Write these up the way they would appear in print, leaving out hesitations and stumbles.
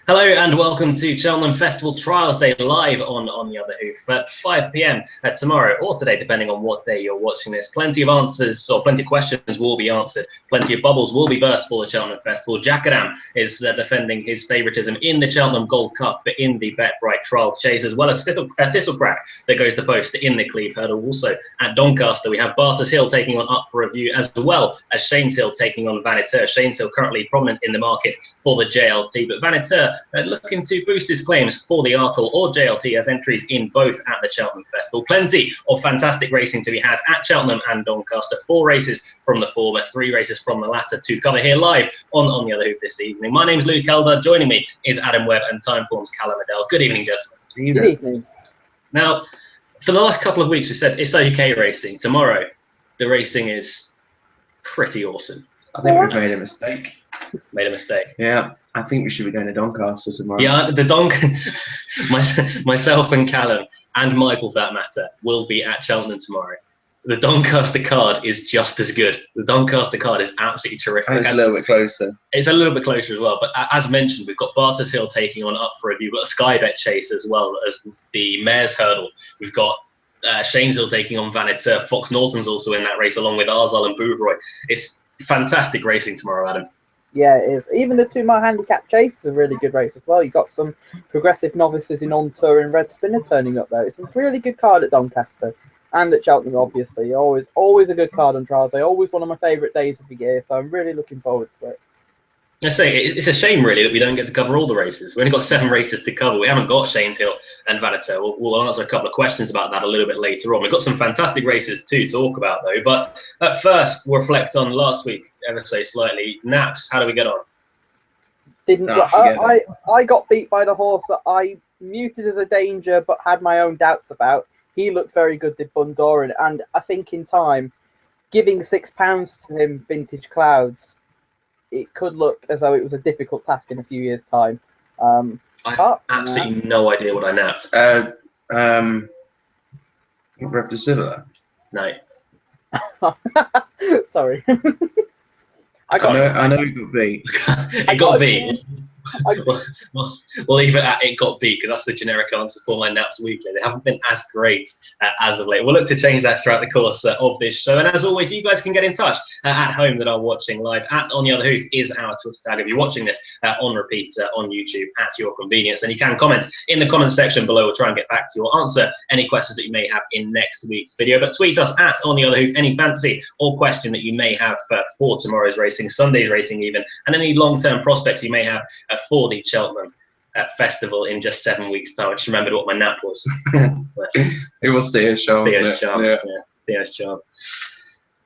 Hello and welcome to Cheltenham Festival Trials Day live on The Other Hoof at 5 p.m. Tomorrow or today, depending on what day you're watching this. Plenty of answers or plenty of questions will be answered. Plenty of bubbles will be burst for the Cheltenham Festival. Cheltenham is defending his favouritism in the Cheltenham Gold Cup, but in the Bet Bright Trial Chase, as well as Thistlecrack that goes the post in the Cleeve Hurdle. Also at Doncaster, we have Barters Hill taking on Up for Review, as well as Shane's Hill taking on Vaniteur. Shane's Hill currently prominent in the market for the JLT, but Vaniteur looking to boost his claims for the Arkle or JLT as entries in both at the Cheltenham Festival. Plenty of fantastic racing to be had at Cheltenham and Doncaster. 4 races from the former, 3 races from the latter to cover here live on The Other Hoof this evening. My name's Luke Elder. Joining me is Adam Webb and Timeform's Callum Adele. Good evening, gentlemen. Good evening. Now, for the last couple of weeks, we said it's okay racing. Tomorrow, the racing is pretty awesome. I think we've made a mistake. Made a mistake. Yeah, I think we should be going to Doncaster tomorrow. Yeah, myself and Callum and Michael, for that matter, will be at Cheltenham tomorrow. The Doncaster card is just as good. The Doncaster card is absolutely terrific. And it's a little bit closer. It's a little bit closer as well. But as mentioned, we've got Barters Hill taking on Up for Review. We've got a Sky Bet Chase as well as the Mare's Hurdle. We've got Shane's Hill taking on Vaniteur. Fox Norton's also in that race, along with Arzal and Bouvroy. It's fantastic racing tomorrow, Adam. Yeah, it is. Even the 2-mile handicap chase is a really good race as well. You've got some progressive novices in On Tour and Red Spinner turning up there. It's a really good card at Doncaster and at Cheltenham, obviously. Always a good card on trials. They're always one of my favourite days of the year, so I'm really looking forward to it. I say it's a shame, really, that we don't get to cover all the races. We only got 7 races to cover. We haven't got Shane's Hill and Vaniteur. We'll answer a couple of questions about that a little bit later on. We've got some fantastic races to talk about, though. But at first, we'll reflect on last week ever so slightly. Naps, how do we get on? I got beat by the horse that I muted as a danger, but had my own doubts about. He looked very good, did Bundoran, and I think in time, giving £6 to him, Vintage Clouds, it could look as though it was a difficult task in a few years' time. I have absolutely no idea what I napped. Rev de Silla. No. Sorry. I know it got beat. It got beat. We'll leave it at it got beat, because that's the generic answer for my naps weekly. They haven't been as great as of late. We'll look to change that throughout the course of this show. And as always, you guys can get in touch at home that are watching live. At On The Other Hoof is our Twitter tag. If you're watching this on repeat on YouTube at your convenience, and you can comment in the comment section below. We'll try and get back to you or answer any questions that you may have in next week's video. But tweet us at On The Other Hoof any fancy or question that you may have for tomorrow's racing, Sunday's racing even, and any long-term prospects you may have for the Cheltenham Festival in just 7 weeks' time. I just remembered what my nap was. It was Theo's charm. Theo's charm. Yeah. Theo's charm.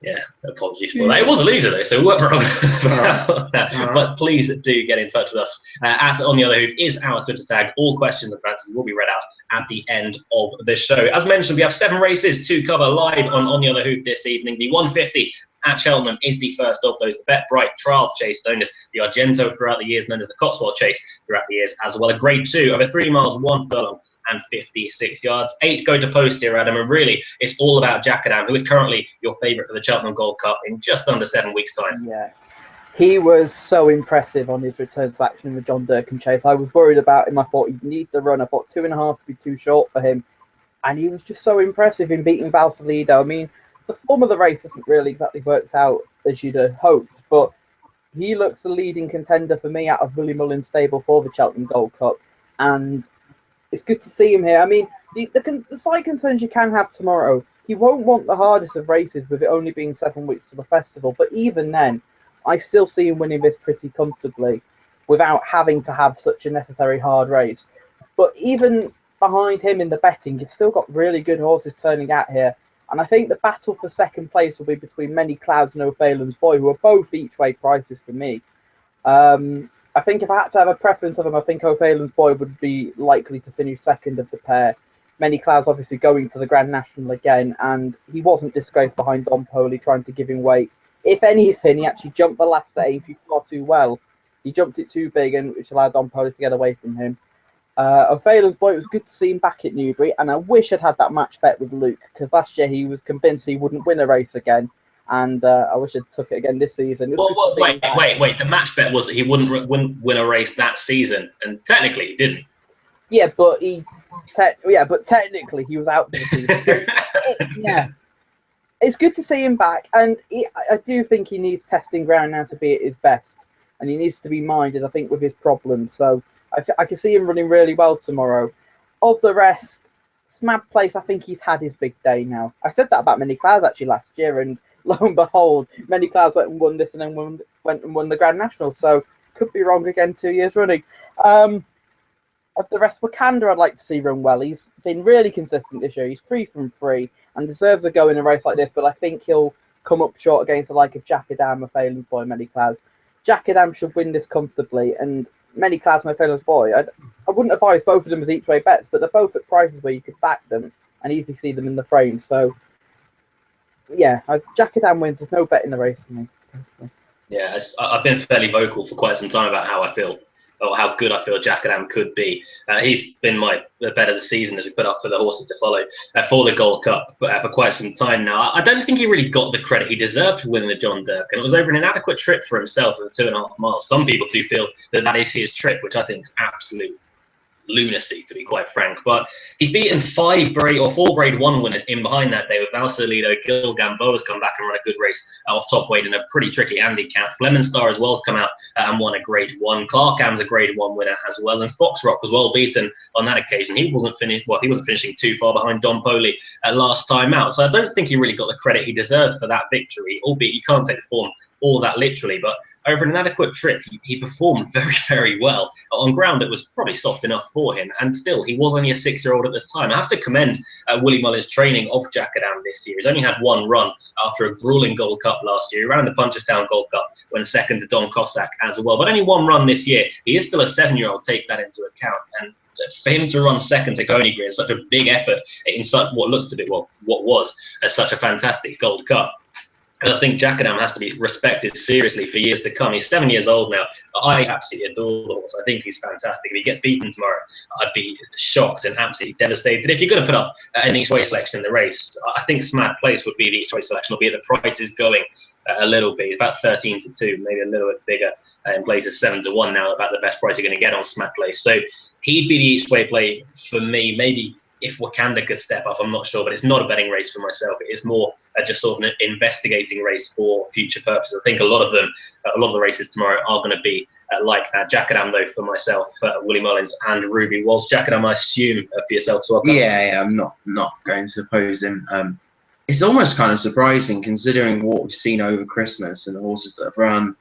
Yeah, apologies for that. It was a loser though, so we weren't wrong about that. But please do get in touch with us. At On The Other Hoof is our Twitter tag. All questions and fancies will be read out at the end of the show. As mentioned, we have 7 races to cover live on The Other Hoof this evening. The 150 at Cheltenham is the first of those. The Bet Bright Trial Chase, known as the Argento throughout the years, known as the Cotswold Chase throughout the years, as well. A Grade 2 over 3 miles, 1 furlong and 56 yards. 8 go to post here, Adam, and really it's all about Cheltenham, who is currently your favourite for the Cheltenham Gold Cup in just under 7 weeks' time. Yeah, he was so impressive on his return to action in the John Durkan Chase. I was worried about him. I thought he'd need the run. I thought 2.5 would be too short for him, and he was just so impressive in beating Valsalido. I mean, the form of the race hasn't really exactly worked out as you'd have hoped, but he looks the leading contender for me out of Willie Mullin's stable for the Cheltenham Gold Cup, and it's good to see him here. I mean, the slight concerns you can have tomorrow, he won't want the hardest of races with it only being 7 weeks to the festival, but even then, I still see him winning this pretty comfortably without having to have such a necessary hard race. But even behind him in the betting, you've still got really good horses turning out here. And I think the battle for second place will be between Many Clouds and O'Phelan's Boy, who are both each way prices for me. I think if I had to have a preference of them, I think O'Phelan's Boy would be likely to finish second of the pair. Many Clouds obviously going to the Grand National again, and he wasn't disgraced behind Don Poli trying to give him weight. If anything, he actually jumped the last stage far too well. He jumped it too big, and which allowed Don Poli to get away from him. O'Phelan's Boy, it was good to see him back at Newbury, and I wish I'd had that match bet with Luke, because last year he was convinced he wouldn't win a race again, And I wish I'd took it again this season. Wait. The match bet was that he wouldn't win a race that season, and technically he didn't. Yeah, but technically he was out for the season. Yeah. It's good to see him back, and I do think he needs testing ground now to be at his best, and he needs to be minded, I think, with his problems. So I can see him running really well tomorrow. Of the rest, Smad Place, I think he's had his big day now. I said that about Many Clouds actually last year, and lo and behold, Many Clouds went and won this, and then went and won the Grand National. So could be wrong again 2 years running. Of the rest, Wakanda, I'd like to see run well. He's been really consistent this year. He's 3 from 3 and deserves a go in a race like this, but I think he'll come up short against the like of Jack Adam, Phelan's Boy, Many Clouds. Jack Adam should win this comfortably, and Many Clouds, Phelan's Boy. I wouldn't advise both of them as each way bets, but they're both at prices where you could back them and easily see them in the frame. So, yeah, Jack Adam wins. There's no bet in the race for me. Yeah, I've been fairly vocal for quite some time about how I feel, or how good I feel Jack Adam could be. He's been my bet of the season as we put up for the horses to follow for the Gold Cup for quite some time now. I don't think he really got the credit he deserved for winning the John Dirk, and it was over an inadequate trip for himself of 2.5 miles. Some people do feel that is his trip, which I think is absolute lunacy, to be quite frank. But he's beaten 4 Grade 1 winners in behind that day, with Valsolido. Gil Gamboa's come back and run a good race off top weight in a pretty tricky handicap. Flemenstar as well come out and won a Grade 1. Clarkam's a Grade 1 winner as well, and Foxrock was well beaten on that occasion. He wasn't finishing too far behind Don Poli last time out, so I don't think he really got the credit he deserves for that victory, albeit you can't take the form all that literally. But over an inadequate trip, he performed very, very well on ground that was probably soft enough for him, and still he was only a 6-year-old at the time. I have to commend Willie Mullins' training of Jack Adam this year. He's only had 1 run after a grueling Gold Cup last year. He ran the Punchestown Gold Cup when second to Don Cossack as well, but only 1 run this year. He is still a 7-year-old, take that into account, and for him to run second to Coney Green, such a big effort in what looked to be what was such a fantastic Gold Cup. And I think Jack Adam has to be respected seriously for years to come. He's 7 years old now. I absolutely adore the horse. I think he's fantastic. If he gets beaten tomorrow, I'd be shocked and absolutely devastated. If you're going to put up an each way selection in the race, I think Smad Place would be the each way selection, albeit the price is going a little bit. It's about 13-2, maybe a little bit bigger. In places 7-1 now, about the best price you're going to get on Smad Place. So he'd be the each way play for me. Maybe if Wakanda could step up, I'm not sure, but it's not a betting race for myself. It is more just sort of an investigating race for future purposes. I think a lot of the races tomorrow are going to be like that. Jack Adam, though, for myself, Willie Mullins and Ruby Walsh. Jack Adam, I assume, for yourself as well. Yeah, I'm not going to oppose him. It's almost kind of surprising considering what we've seen over Christmas and the horses that have run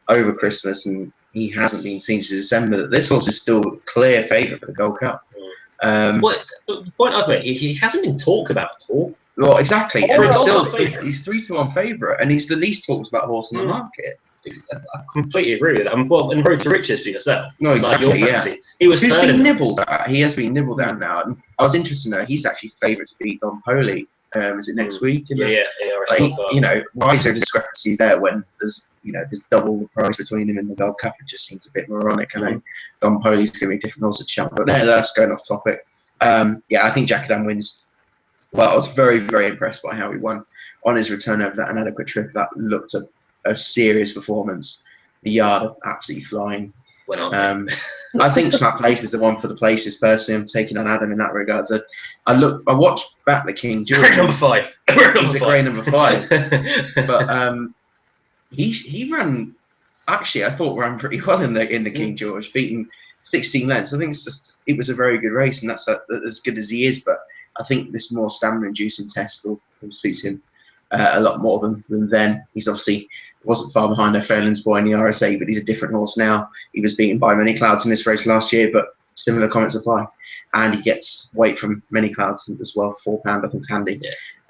over Christmas, and he hasn't been seen since December, that this horse is still a clear favourite for the Gold Cup. The point I've made, he hasn't been talked about at all. Well, exactly. He's 3-1 favourite, and he's the least talked about horse in the market. I completely agree with that. And Road to Riches for yourself. No, exactly. Like he was been nibbled at. He has been nibbled down now. And I was interested to know he's actually favourite to beat Don Poli. Is it next week? Yeah. Why is there a discrepancy there when there's double the price between him and the Gold Cup? It just seems a bit moronic. I know Don Poli's going to be different horse to champ, but that's going off topic. I think Jack Adam wins. Well, I was very, very impressed by how he won on his return over that inadequate trip. That looked a serious performance. The yard absolutely flying. I think Smad Place is the one for the places. Personally, I'm taking on Adam in that regard. So I watched back the King George. Grade number 5. He's a grade number 5. But he ran. Actually, I thought ran pretty well in the King George, beating 16 lengths. I think it was a very good race, and that's as good as he is. But I think this more stamina-inducing test will suit him a lot more than then. He's obviously wasn't far behind Phelan's Boy in the RSA, but he's a different horse now. He was beaten by Many Clouds in this race last year, but similar comments apply. And he gets weight from Many Clouds as well, £4, I think it's handy.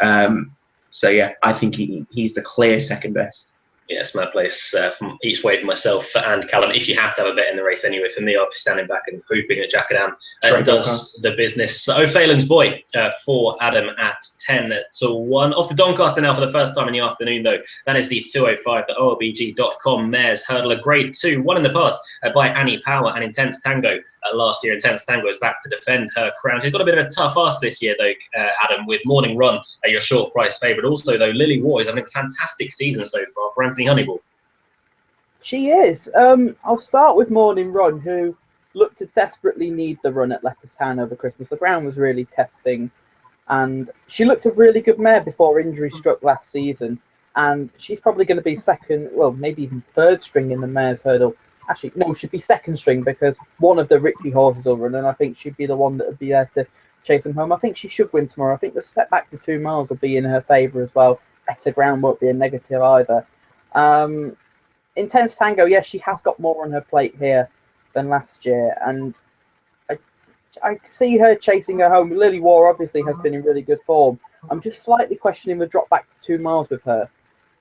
Yeah. I think he's the clear second best. Yeah, Smad Place from each way for myself and Callum. If you have to have a bet in the race anyway, for me, I'll be standing back and hooping at Jack Adam. Does the business. So Phelan's Boy for Adam at 10-1. Off to Doncaster now for the first time in the afternoon, though. That is the 205, the OLBG.com Mares Hurdle, a grade 2, won in the past by Annie Power and Intense Tango. Last year, Intense Tango is back to defend her crown. She's got a bit of a tough ask this year, though, Adam, with Morning Run, your short price favourite. Also, though, Lily War is having a fantastic season so far for Anthony Honeyball. She is. I'll start with Morning Run, who looked to desperately need the run at Leopardstown over Christmas. The ground was really testing, and she looked a really good mare before injury struck last season. And she's probably going to be second, well, maybe even third string in the Mares Hurdle. Actually, no, she'd be second string because one of the Ritchie horses will run, and I think she'd be the one that would be there to chase them home. I think she should win tomorrow. I think the step back to 2 miles will be in her favour as well. Better ground won't be a negative either. Intense Tango, yes, she has got more on her plate here than last year, and I see her chasing her home. Lily War obviously has been in really good form. I'm just slightly questioning the drop back to 2 miles with her.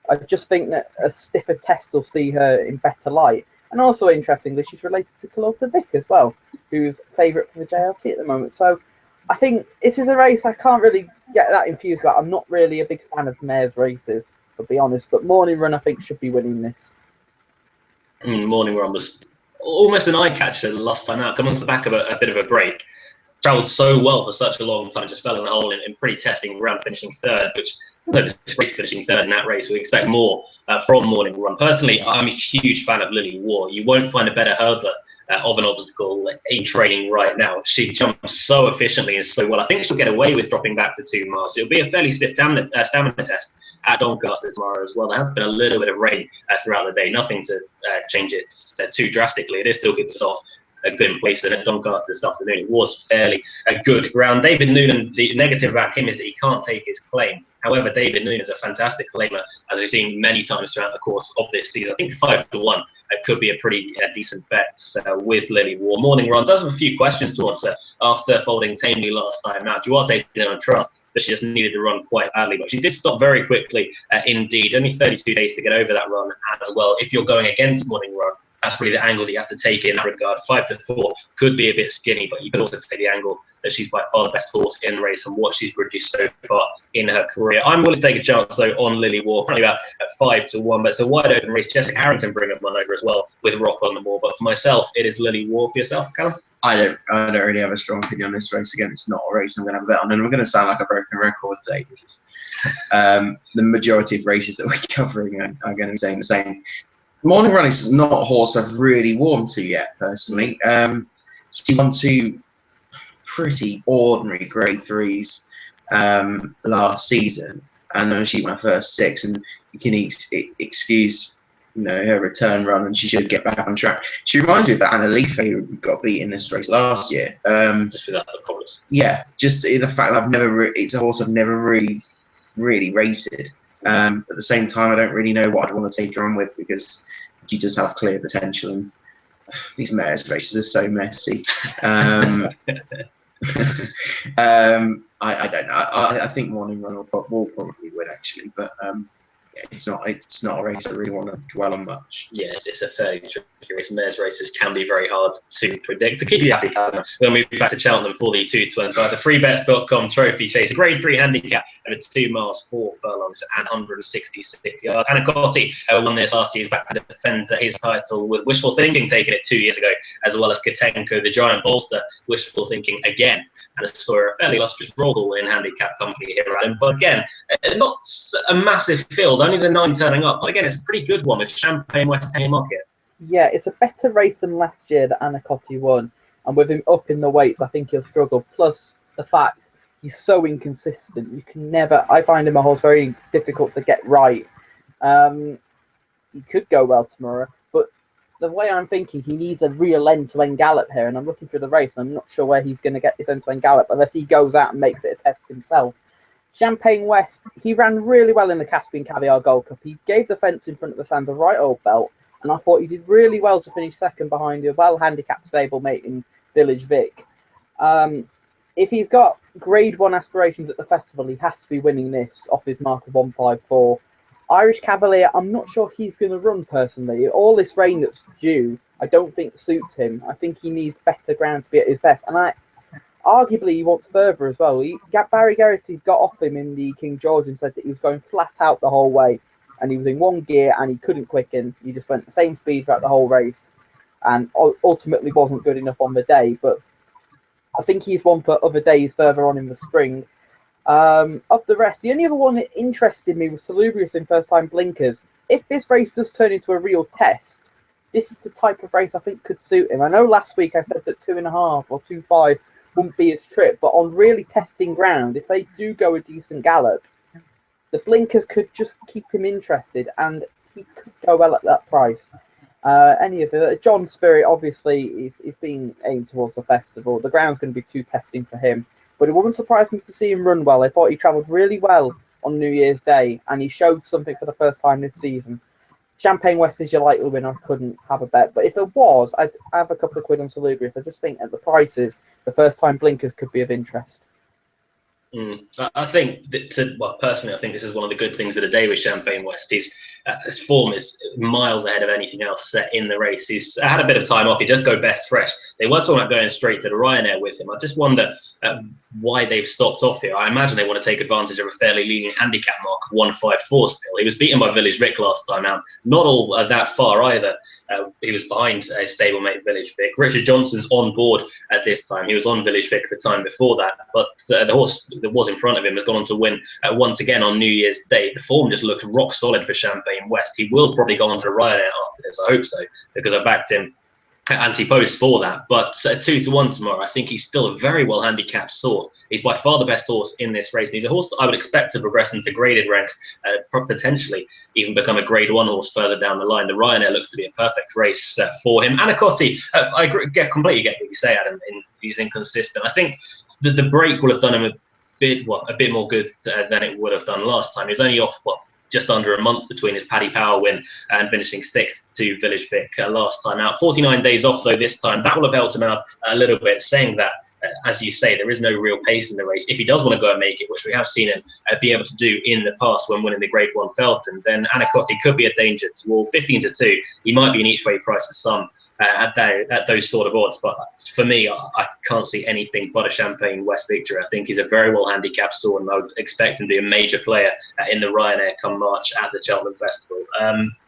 I just think that a stiffer test will see her in better light. And also, interestingly, she's related to Carlotta Vick as well, who's favourite for the JLT at the moment. So I think this is a race I can't really get that infused about. I'm not really a big fan of mares races, to be honest, but Morning Run I think should be winning this. Morning Run was almost an eye catcher the last time out, coming off the back of a bit of a break. Travelled so well for such a long time, just fell in the hole in pretty testing ground, finishing third, which no disgrace finishing third in that race. We expect more from Morning Run. Personally, I'm a huge fan of Lily War. You won't find a better hurdler of an obstacle in training right now. She jumps so efficiently and so well. I think she'll get away with dropping back to 2 miles. It'll be a fairly stiff stamina test at Doncaster tomorrow as well. There has been a little bit of rain throughout the day. Nothing to change it too drastically. It is still good stuff. A good place, and at Doncaster this afternoon it was fairly a good ground. David Noonan, the negative about him is that he can't take his claim. However, David Noonan is a fantastic claimer, as we've seen many times throughout the course of this season. I think 5-1 could be a pretty decent bet with Lily War. Morning Run does have a few questions to answer after folding tamely last time out. You are taking it on trust that she just needed to run quite badly, but she did stop very quickly indeed. Only 32 days to get over that run as well. If you're going against Morning Run, that's really the angle that you have to take in that regard. 5-4 could be a bit skinny, but you could also take the angle that she's by far the best horse in the race and what she's produced so far in her career. I'm willing to take a chance, though, on Lily War, probably about at 5-1, but it's a wide open race. Jessica Harrington bringing one over as well with Rock on the Moor. But for myself, it is Lily War. For yourself, Callum? I don't really have a strong opinion on this race. Again, it's not a race I'm going to have a bet on, and I'm going to sound like a broken record today because the majority of races that we're covering are going to be saying the same. Morning Run is not a horse I've really warmed to yet, personally. She won 2 pretty ordinary grade 3s last season, and then she won her first 6, and you can excuse her return run, and she should get back on track. She reminds me of that Anna Leaf who got beat in this race last year. Just without the problems. Yeah, just in the fact that it's a horse I've never really rated. At the same time, I don't really know what I'd want to take her on with because she does have clear potential, and these mares races are so messy. I don't know. I think Morning Run will probably win actually, but it's not a race I really want to dwell on much. Yes, it's a fairly tricky race. Mares races can be very hard to predict. To keep you happy, we'll move back to Cheltenham for the 225, the freebets.com trophy chase, a grade 3 handicap over 2 miles, 4 furlongs and 166 yards. Anacotti won this last year. He's back to defend his title with Wishful Thinking, taking it 2 years ago, as well as Katenko, the giant bolster, Wishful Thinking again. And I saw a fairly illustrious roll in handicap company here, Adam. But again, not a massive field. Only the 9 turning up. But again, it's a pretty good one with Champagne West Haymarket. Yeah, it's a better race than last year that Anacotti won. And with him up in the weights, I think he'll struggle. Plus the fact he's so inconsistent. You can never... I find him a horse very difficult to get right. He could go well tomorrow. But the way I'm thinking, he needs a real end-to-end gallop here. And I'm looking through the race, and I'm not sure where he's going to get this end-to-end gallop unless he goes out and makes it a test himself. Champagne West, he ran really well in the Caspian Caviar Gold Cup. He gave the fence in front of the Sands a right old belt, and I thought he did really well to finish second behind a well-handicapped stablemate in Village Vic. If he's got grade 1 aspirations at the festival, he has to be winning this off his mark of 154. Irish Cavalier, I'm not sure he's going to run personally. All this rain that's due, I don't think suits him. I think he needs better ground to be at his best. And arguably he wants further as well. Barry Geraghty got off him in the King George and said that he was going flat out the whole way, and he was in one gear and he couldn't quicken. He just went the same speed throughout the whole race, and ultimately wasn't good enough on the day. But I think he's one for other days further on in the spring. Of the rest, the only other one that interested me was Salubrious in first-time blinkers. If this race does turn into a real test, this is the type of race I think could suit him. I know last week I said that 2.5 or 2.5 wouldn't be his trip, but on really testing ground, if they do go a decent gallop, the blinkers could just keep him interested, and he could go well at that price. Any of the John Spirit obviously is being aimed towards the festival. The ground's going to be too testing for him, but it wouldn't surprise me to see him run well. I thought he travelled really well on New Year's Day, and he showed something for the first time this season. Champagne West is your likely winner. I couldn't have a bet, but if it was, I'd have a couple of quid on Salubrious. I just think at the prices, the first-time blinkers could be of interest. I think that, personally, I think this is one of the good things of the day with Champagne West. His form is miles ahead of anything else in the race. He's had a bit of time off. He does go best fresh. They were talking about going straight to the Ryanair with him. I just wonder why they've stopped off here. I imagine they want to take advantage of a fairly leading handicap mark of 154 still. He was beaten by Village Vic last time out. Not all that far either. He was behind his stablemate Village Vic. Richard Johnson's on board at this time. He was on Village Vic the time before that, but the horse that was in front of him has gone on to win once again on New Year's Day. The form just looks rock solid for Champagne West. He will probably go on to Ryanair after this. I hope so, because I backed him anti-post for that. But 2-1 tomorrow, I think he's still a very well handicapped sort. He's by far the best horse in this race, and he's a horse that I would expect to progress into graded ranks, potentially even become a grade 1 horse further down the line. The Ryanair looks to be a perfect race for him. Anacotti, I completely get what you say, Adam. He's inconsistent. I think that the break will have done him a bit more good than it would have done last time. He was only off just under a month between his Paddy Power win and finishing 6th to Village Vic last time out. 49 days off though this time. That will have helped him out a little bit, saying that, as you say, there is no real pace in the race. If he does want to go and make it, which we have seen him be able to do in the past when winning the Grade 1 Felton, then Anacotti could be a danger to all. 15-2, he might be an each way price for some at those sort of odds, but for me, I can't see anything but a Champagne West victory. I think he's a very well handicapped sort, and I would expect him to be a major player in the Ryanair come March at the Cheltenham Festival.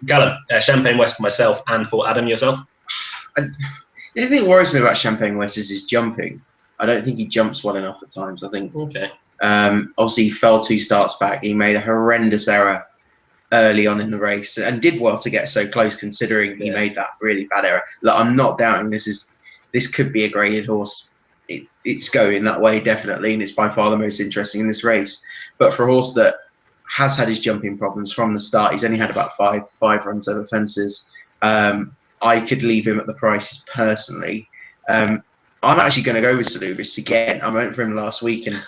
Callum, Champagne West for myself, and for Adam, yourself? The only thing that worries me about Champagne West is his jumping. I don't think he jumps well enough at times. I think obviously he fell 2 starts back. He made a horrendous error early on in the race and did well to get so close, considering he made that really bad error. Look, I'm not doubting this could be a graded horse. It's going that way definitely, and it's by far the most interesting in this race. But for a horse that has had his jumping problems from the start, he's only had about five runs over fences. I could leave him at the prices personally. I'm actually going to go with Salubrious again. I went for him last week, and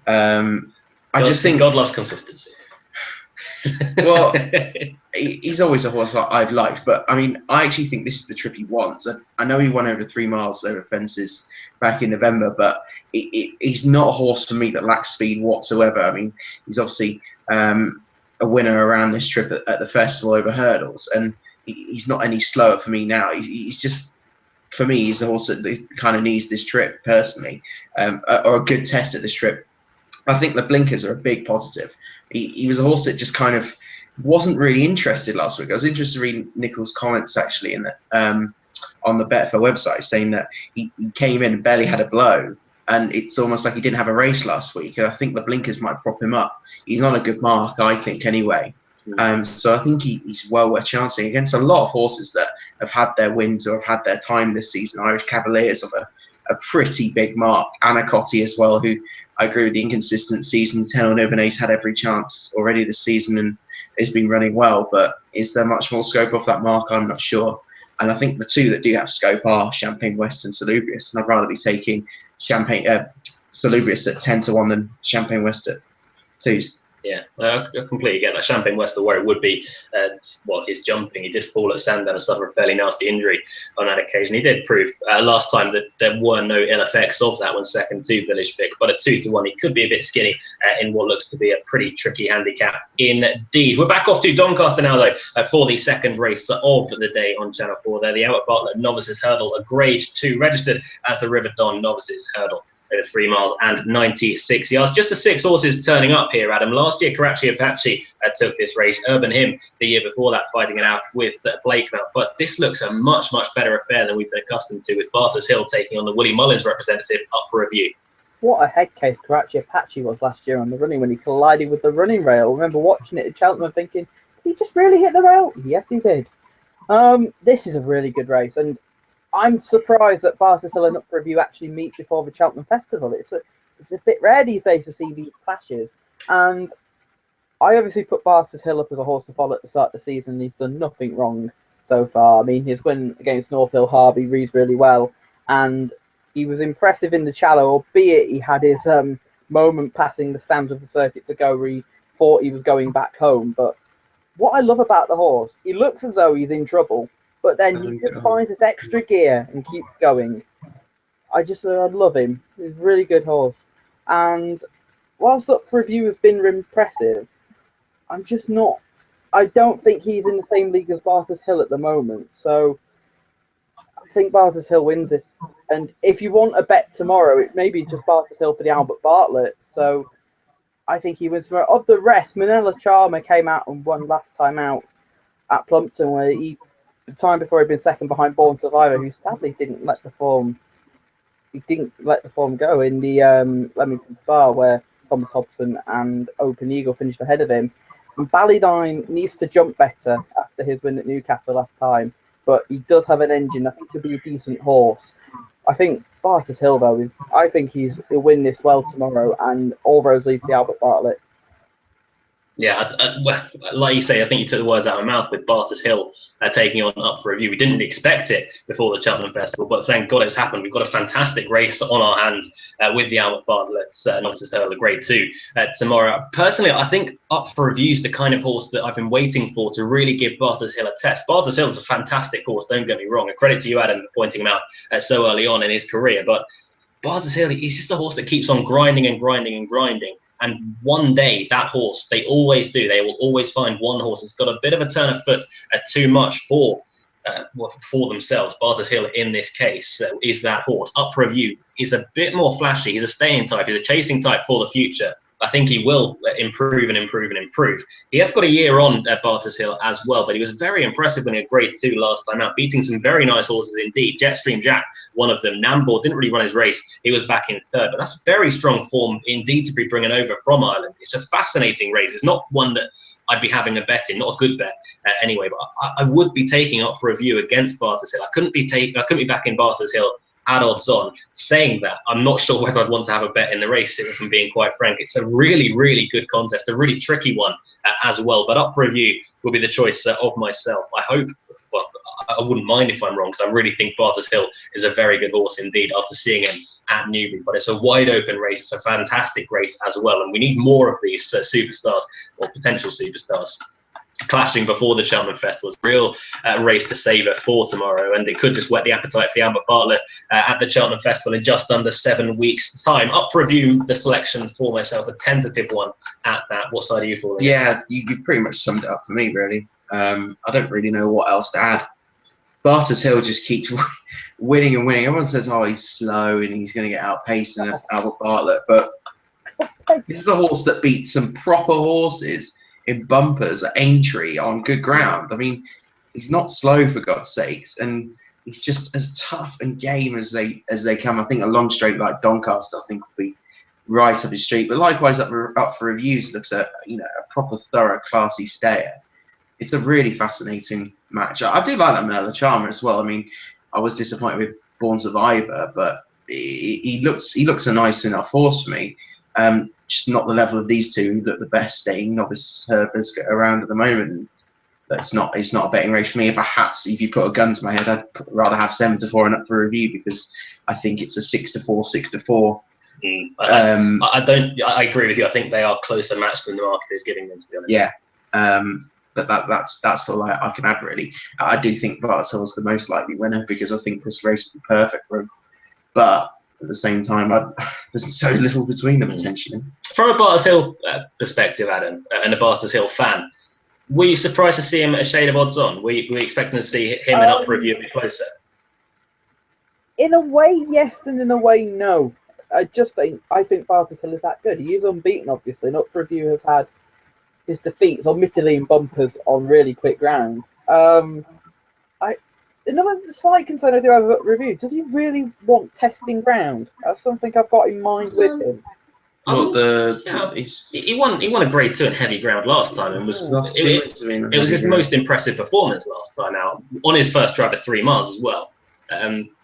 I just think God loves consistency. Well, he's always a horse that I've liked, but I mean, I actually think this is the trip he wants. I know he won over 3 miles over fences back in November, but he's not a horse for me that lacks speed whatsoever. I mean, he's obviously a winner around this trip at the festival over hurdles, and he's not any slower for me now. He's just, for me, he's a horse that kind of needs this trip personally, or a good test at this trip. I think the blinkers are a big positive. He was a horse that just kind of wasn't really interested last week. I was interested to read Nichols' comments actually in that on the Betfair website, saying that he came in and barely had a blow, and it's almost like he didn't have a race last week. And I think the blinkers might prop him up. He's not a good mark, I think, anyway. So I think he's well worth chancing against a lot of horses that have had their wins or have had their time this season. Irish Cavaliers of a pretty big mark. Anacotti as well, who I agree with the inconsistent season. Taylor Novane's had every chance already this season and has been running well, but is there much more scope off that mark? I'm not sure. And I think the two that do have scope are Champagne West and Salubrious, and I'd rather be taking Salubrious at 10-1 than Champagne West at 2s. Yeah, I completely get that. Champagne West, where it would be, his jumping. He did fall at Sandown and suffer a fairly nasty injury on that occasion. He did prove last time that there were no ill effects of that when second to Village Vic, but at 2-1, he could be a bit skinny in what looks to be a pretty tricky handicap indeed. We're back off to Doncaster now, though, for the second race of the day on Channel 4. There, the Albert Bartlett Novices Hurdle, a Grade 2, registered as the River Don Novices Hurdle. over 3 miles and 96 yards. Just the 6 horses turning up here, Adam. Last year, Karachi Apache took this race. Urban Hymn the year before that, fighting it out with Blakemount. But this looks a much, much better affair than we've been accustomed to, with Barters Hill taking on the Willie Mullins representative up for review. What a head case Karachi Apache was last year on the running when he collided with the running rail. I remember watching it at Cheltenham and thinking, did he just really hit the rail? Yes, he did. This is a really good race, and I'm surprised that Barters Hill and Up for Review actually meet before the Cheltenham Festival. It's a bit rare these days to see these clashes, and I obviously put Barters Hill up as a horse to follow at the start of the season. He's done nothing wrong so far. I mean, his win against North Hill Harvey reads really well, and he was impressive in the Challow, albeit he had his moment passing the stands of the circuit to go where he thought he was going back home. But what I love about the horse, he looks as though he's in trouble, but then he just finds this extra gear and keeps going. I love him. He's a really good horse. And whilst Up for Review has been impressive, I don't think he's in the same league as Barters Hill at the moment. So I think Barters Hill wins this. And if you want a bet tomorrow, it may be just Barters Hill for the Albert Bartlett. So I think he wins tomorrow. Of the rest, Manila Charmer came out and won last time out at Plumpton, where the time before he'd been second behind Born Survivor, who sadly didn't let the form go in the Leamington Spa, where Thomas Hobson and Open Eagle finished ahead of him. And Ballydyne needs to jump better after his win at Newcastle last time, but he does have an engine. I think he'll be a decent horse. I think Barters Hill, though, he'll win this well tomorrow, and all roads leads to Albert Bartlett. Yeah, well, like you say, I think you took the words out of my mouth with Barters Hill taking on Up for Review. We didn't expect it before the Cheltenham Festival, but thank God it's happened. We've got a fantastic race on our hands with the Albert Bartlett's Novices Hurdle, Grade 2 tomorrow. Personally, I think Up for Review is the kind of horse that I've been waiting for to really give Barters Hill a test. Barters Hill is a fantastic horse, don't get me wrong. A credit to you, Adam, for pointing him out so early on in his career. But Barters Hill, he's just a horse that keeps on grinding and grinding and grinding. And one day, that horse, they always do. They will always find one horse that's got a bit of a turn of foot too much for themselves. Barters Hill, in this case, is that horse. Up for Review is a bit more flashy. He's a staying type. He's a chasing type for the future. I think he will improve and improve and improve. He has got a year on at Barters Hill as well, but he was very impressive when he had Grade 2 last time out, beating some very nice horses indeed. Jetstream Jack, one of them. Nambour didn't really run his race. He was back in third, but that's very strong form indeed to be bringing over from Ireland. It's a fascinating race. It's not one that I'd be having a bet in, not a good bet anyway, but I would be taking Up for Review against Barters Hill. I couldn't be backing Barters Hill at odds on. Saying that, I'm not sure whether I'd want to have a bet in the race, if I'm being quite frank. It's a really, really good contest, a really tricky one as well. But Up for Review will be the choice of myself. I hope, well, I wouldn't mind if I'm wrong, because I really think Barters Hill is a very good horse indeed after seeing him at Newbury. But it's a wide open race. It's a fantastic race as well. And we need more of these superstars, or potential superstars, clashing before the Cheltenham Festival. It's a real race to savour for tomorrow, and it could just whet the appetite for the Albert Bartlett at the Cheltenham Festival in just under 7 weeks' time. Up for Review, the selection for myself, a tentative one at that. What side are you falling? Yeah, you pretty much summed it up for me, really. I don't really know what else to add. Barters Hill just keeps winning and winning. Everyone says, oh, he's slow and he's going to get outpaced in Albert Bartlett, but this is a horse that beats some proper horses in bumpers at Aintree on good ground. I mean, he's not slow, for God's sakes, and he's just as tough and game as they come. I think a long straight like Doncaster, I think, will be right up his street. But likewise, Up for Reviews looks a proper thorough, classy stayer. It's a really fascinating match. I do like that Manila Charmer as well. I mean, I was disappointed with Born Survivor, but he looks a nice enough horse for me. Just not the level of these two who look the best staying novice herders around at the moment. But it's not a betting race for me. If you put a gun to my head, I'd rather have 7-4 and Up for Review, because I think it's a 6-4, 6-4. I agree with you. I think they are closer matched than the market is giving them, to be honest. Yeah. But that's all I can add, really. I do think Barters Hill is the most likely winner, because I think this race would be perfect for him. But at the same time, there's so little between them, potentially. From a Barters Hill perspective, Adam, and a Barters Hill fan, were you surprised to see him at a shade of odds on? Were you expecting to see him and Up for Review a bit closer? In a way, yes, and in a way, no. I think Barter's Hill is that good. He is unbeaten, obviously. Not for Review has had his defeats, admittedly in bumpers on really quick ground. Another slight concern I do have about Review. Does he really want testing ground? That's something I've got in mind with him. Well, he won a Grade 2 in heavy ground last time, and it was his most impressive performance last time out on his first drive of 3 miles as well.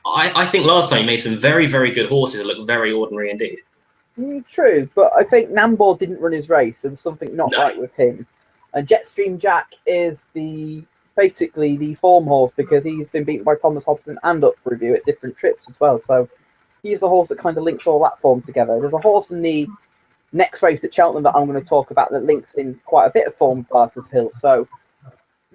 I think last time he made some very, very good horses that looked very ordinary indeed. True, but I think Nambour didn't run his race. There was something not right with him. And Jetstream Jack is basically the form horse because he's been beaten by Thomas Hobson and Up for Review at different trips as well. So he's the horse that kind of links all that form together. There's a horse in the next race at Cheltenham that I'm going to talk about that links in quite a bit of form with Barter's Hill. So,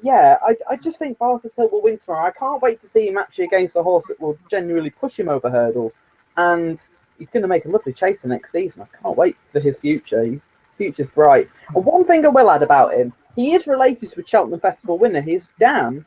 yeah, I just think Barter's Hill will win tomorrow. I can't wait to see him actually against a horse that will genuinely push him over hurdles. And he's going to make a lovely chaser next season. I can't wait for his future. His future's bright. And one thing I will add about him, he is related to a Cheltenham Festival winner. His dam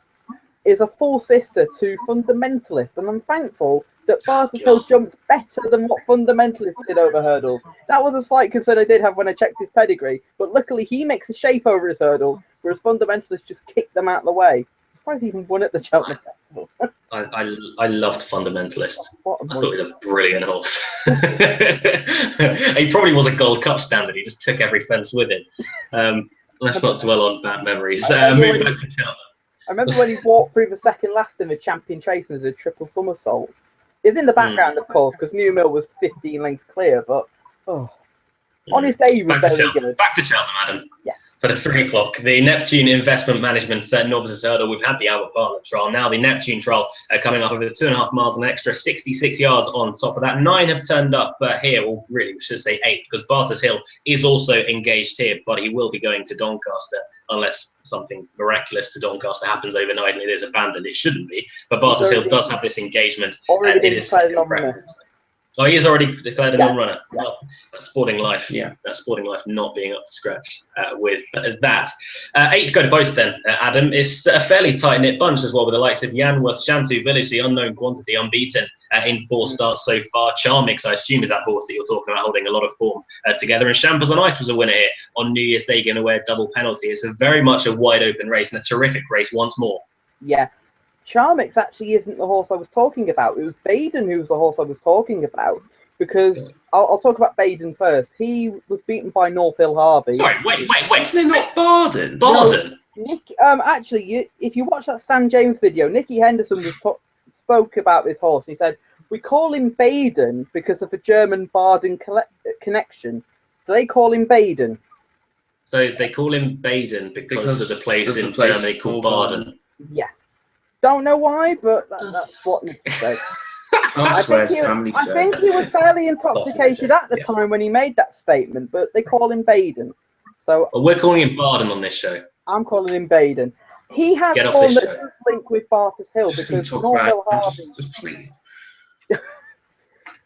is a full sister to Fundamentalist, and I'm thankful that Barter's Hill jumps better than what Fundamentalist did over hurdles. That was a slight concern I did have when I checked his pedigree, but luckily he makes a shape over his hurdles, whereas Fundamentalist just kicked them out of the way. I'm surprised he even won at the Cheltenham Festival. I loved Fundamentalist. I thought he was a brilliant horse. He probably was a Gold Cup standard. He just took every fence with him. Let's not dwell on bad memories. Move back to Cheltenham. I remember when he walked through the second last in the Champion Chase and did a triple somersault. It's in the background, of course, because New Mill was 15 lengths clear, but on his day, he was very good. Back to Cheltenham, Adam. Yes. For the 3 o'clock, the Neptune Investment Management Novices Hurdle. We've had the Albert Bartlett trial. Now the Neptune trial coming up over 2.5 miles, an extra 66 yards on top of that. 9 have turned up here, or really, we should say 8, because Barter's Hill is also engaged here, but he will be going to Doncaster unless something miraculous to Doncaster happens overnight and it is abandoned. It shouldn't be, but Barter's Hill does have this engagement, and it is second preference. Oh, he has already declared a non-runner. Yeah. Well, that's sporting life. Yeah, that's sporting life not being up to scratch with that. 8 go to post then, Adam. It's a fairly tight-knit bunch as well, with the likes of Yanworth, Shantou Village, the unknown quantity, unbeaten in 4 starts so far. Charmix, I assume, is that horse that you're talking about, holding a lot of form together. And Champers on Ice was a winner here on New Year's Day, going to wear double penalty. It's a very much a wide-open race and a terrific race once more. Yeah. Charmix actually isn't the horse I was talking about. It was Baden who was the horse I was talking about, because I'll talk about Baden first. He was beaten by North Hill Harvey. Sorry, wait. Isn't it not Barden? Barden? No, actually, if you watch that Stan James video, Nicky Henderson spoke about this horse. And he said, we call him Baden because of the German Barden connection. So they call him Baden. So they call him Baden because of the place in Germany called Baden. Yeah. Don't know why, but that's what Nicky said. I think he was fairly intoxicated at the time when he made that statement, but they call him Baden. So we're calling him Barden on this show. I'm calling him Baden. He has form that does link with Barter's Hill because North Hill Harvey.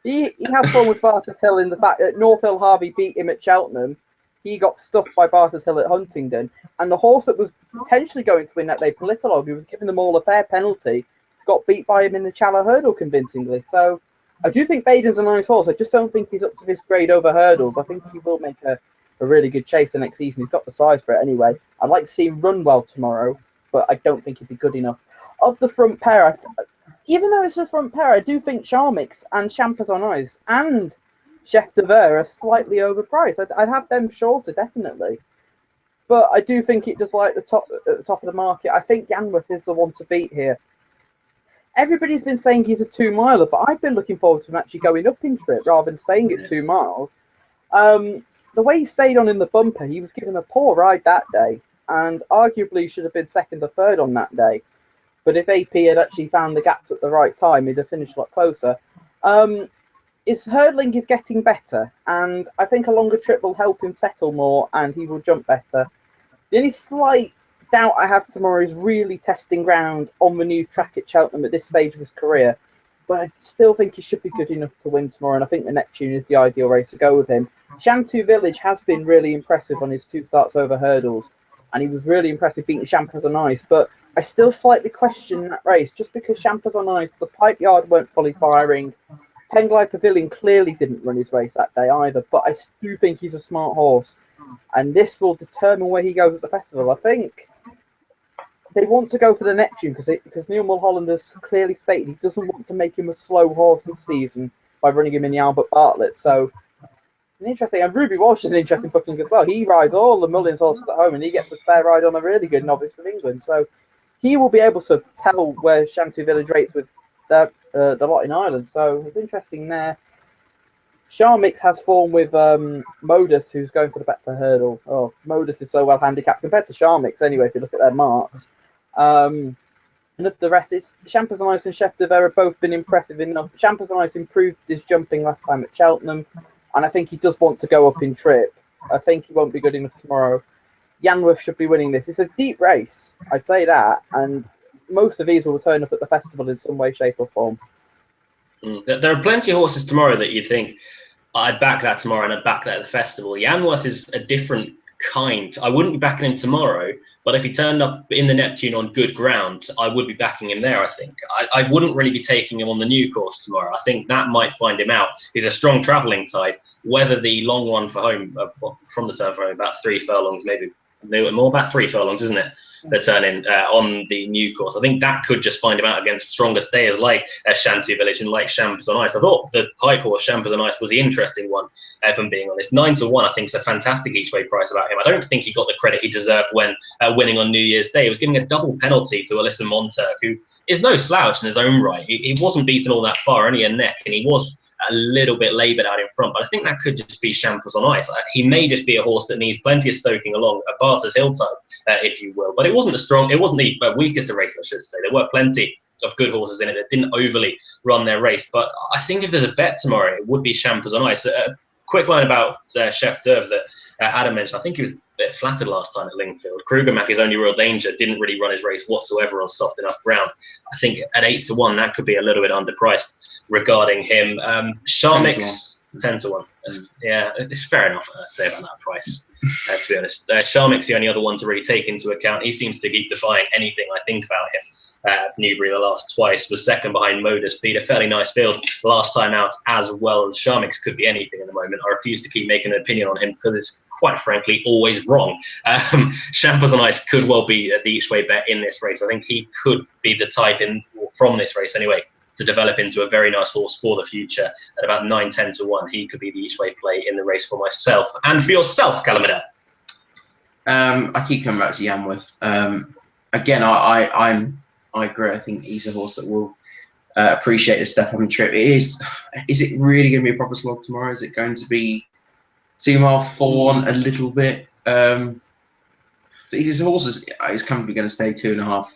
he has form with Barter's Hill in the fact that North Hill Harvey beat him at Cheltenham. He got stuffed by Barter's Hill at Huntingdon, and the horse that was potentially going to win that day, Politolog, who was giving them all a fair penalty, got beat by him in the Challow Hurdle convincingly. So I do think Baden's a nice horse. I just don't think he's up to this grade over hurdles. I think he will make a really good chaser next season. He's got the size for it anyway. I'd like to see him run well tomorrow, but I don't think he'd be good enough. Of the front pair, even though it's a front pair, I do think Charmix and Champers on Ice and Chef de Ver are slightly overpriced. I'd have them shorter, definitely. But I do think it does like at the top of the market. I think Yanworth is the one to beat here. Everybody's been saying he's a 2-miler, but I've been looking forward to him actually going up in trip rather than staying at 2 miles. The way he stayed on in the bumper, he was given a poor ride that day, and arguably should have been 2nd or 3rd on that day. But if AP had actually found the gaps at the right time, he'd have finished a lot closer. His hurdling is getting better, and I think a longer trip will help him settle more, and he will jump better. The only slight doubt I have tomorrow is really testing ground on the new track at Cheltenham at this stage of his career. But I still think he should be good enough to win tomorrow, and I think the Neptune is the ideal race to go with him. Shantou Village has been really impressive on his 2 starts over hurdles, and he was really impressive beating Champers on Ice, but I still slightly question that race, just because Champers on Ice, the pipe yard weren't fully firing, Penglai Pavilion clearly didn't run his race that day either, but I do think he's a smart horse, and this will determine where he goes at the festival. I think they want to go for the Neptune because Neil Mulholland has clearly stated he doesn't want to make him a slow horse this season by running him in the Albert Bartlett. So it's an interesting, and Ruby Walsh is an interesting booking as well. He rides all the Mullins horses at home, and he gets a spare ride on a really good novice from England. So he will be able to tell where Shanty Village rates with the lot in Ireland. So it's interesting there. Charmix has form with Modus, who's going for the Betfair Hurdle. Oh, Modus is so well handicapped compared to Charmix anyway, if you look at their marks. And of the rest, it's Champers on Ice and Chef de Vera have both been impressive enough. Champers on Ice improved his jumping last time at Cheltenham, and I think he does want to go up in trip. I think he won't be good enough tomorrow. Yanworth should be winning this. It's a deep race, I'd say that, and most of these will turn up at the festival in some way, shape or form. There are plenty of horses tomorrow that you'd think, I'd back that tomorrow and I'd back that at the festival. Yanworth is a different kind. I wouldn't be backing him tomorrow, but if he turned up in the Neptune on good ground, I would be backing him there, I think. I wouldn't really be taking him on the new course tomorrow. I think that might find him out. He's a strong travelling type. Whether the long one for home, from the turn for home, about 3 furlongs, maybe more, about 3 furlongs, isn't it? The turn in on the new course. I think that could just find him out against stronger stayers like Shanty Village and like Champers on Ice. I thought the pike horse Champers on Ice was the interesting one, if I'm being honest. 9 to 1, I think, is a fantastic each way price about him. I don't think he got the credit he deserved when winning on New Year's Day. He was giving a double penalty to Alyssa Monturk, who is no slouch in his own right. He wasn't beaten all that far, only a neck, and he was a little bit laboured out in front, but I think that could just be Champers on Ice. He may just be a horse that needs plenty of stoking along a Barter's Hillside, if you will. But it wasn't the weakest of race, I should say. There were plenty of good horses in it that didn't overly run their race. But I think if there's a bet tomorrow, it would be Champers on Ice. Quick line about Chef d'Oeuvre that Adam mentioned. I think he was a bit flattered last time at Lingfield. Krugermack, his only real danger, didn't really run his race whatsoever on soft enough ground. I think at 8 to 1, that could be a little bit underpriced regarding him. Charmix, 10 to 1. Yeah, it's fair enough to say about that price, to be honest. Charmix, the only other one to really take into account. He seems to keep defying anything I think about him. Newbury the last twice was second behind Modus, beat a fairly nice field last time out as well. And Charmix could be anything at the moment. I refuse to keep making an opinion on him because it's quite frankly always wrong. Champers on Ice could well be the each way bet in this race. I think he could be the type from this race anyway to develop into a very nice horse for the future. At about 9-10 to 1, he could be the each way play in the race for myself and for yourself, Calamida. I keep coming back to Yanworth. Again, I agree. I think he's a horse that will appreciate the step on the trip. Is it really going to be a proper slog tomorrow? Is it going to be 2 mile form a little bit? His horse is comfortably going to stay 2.5,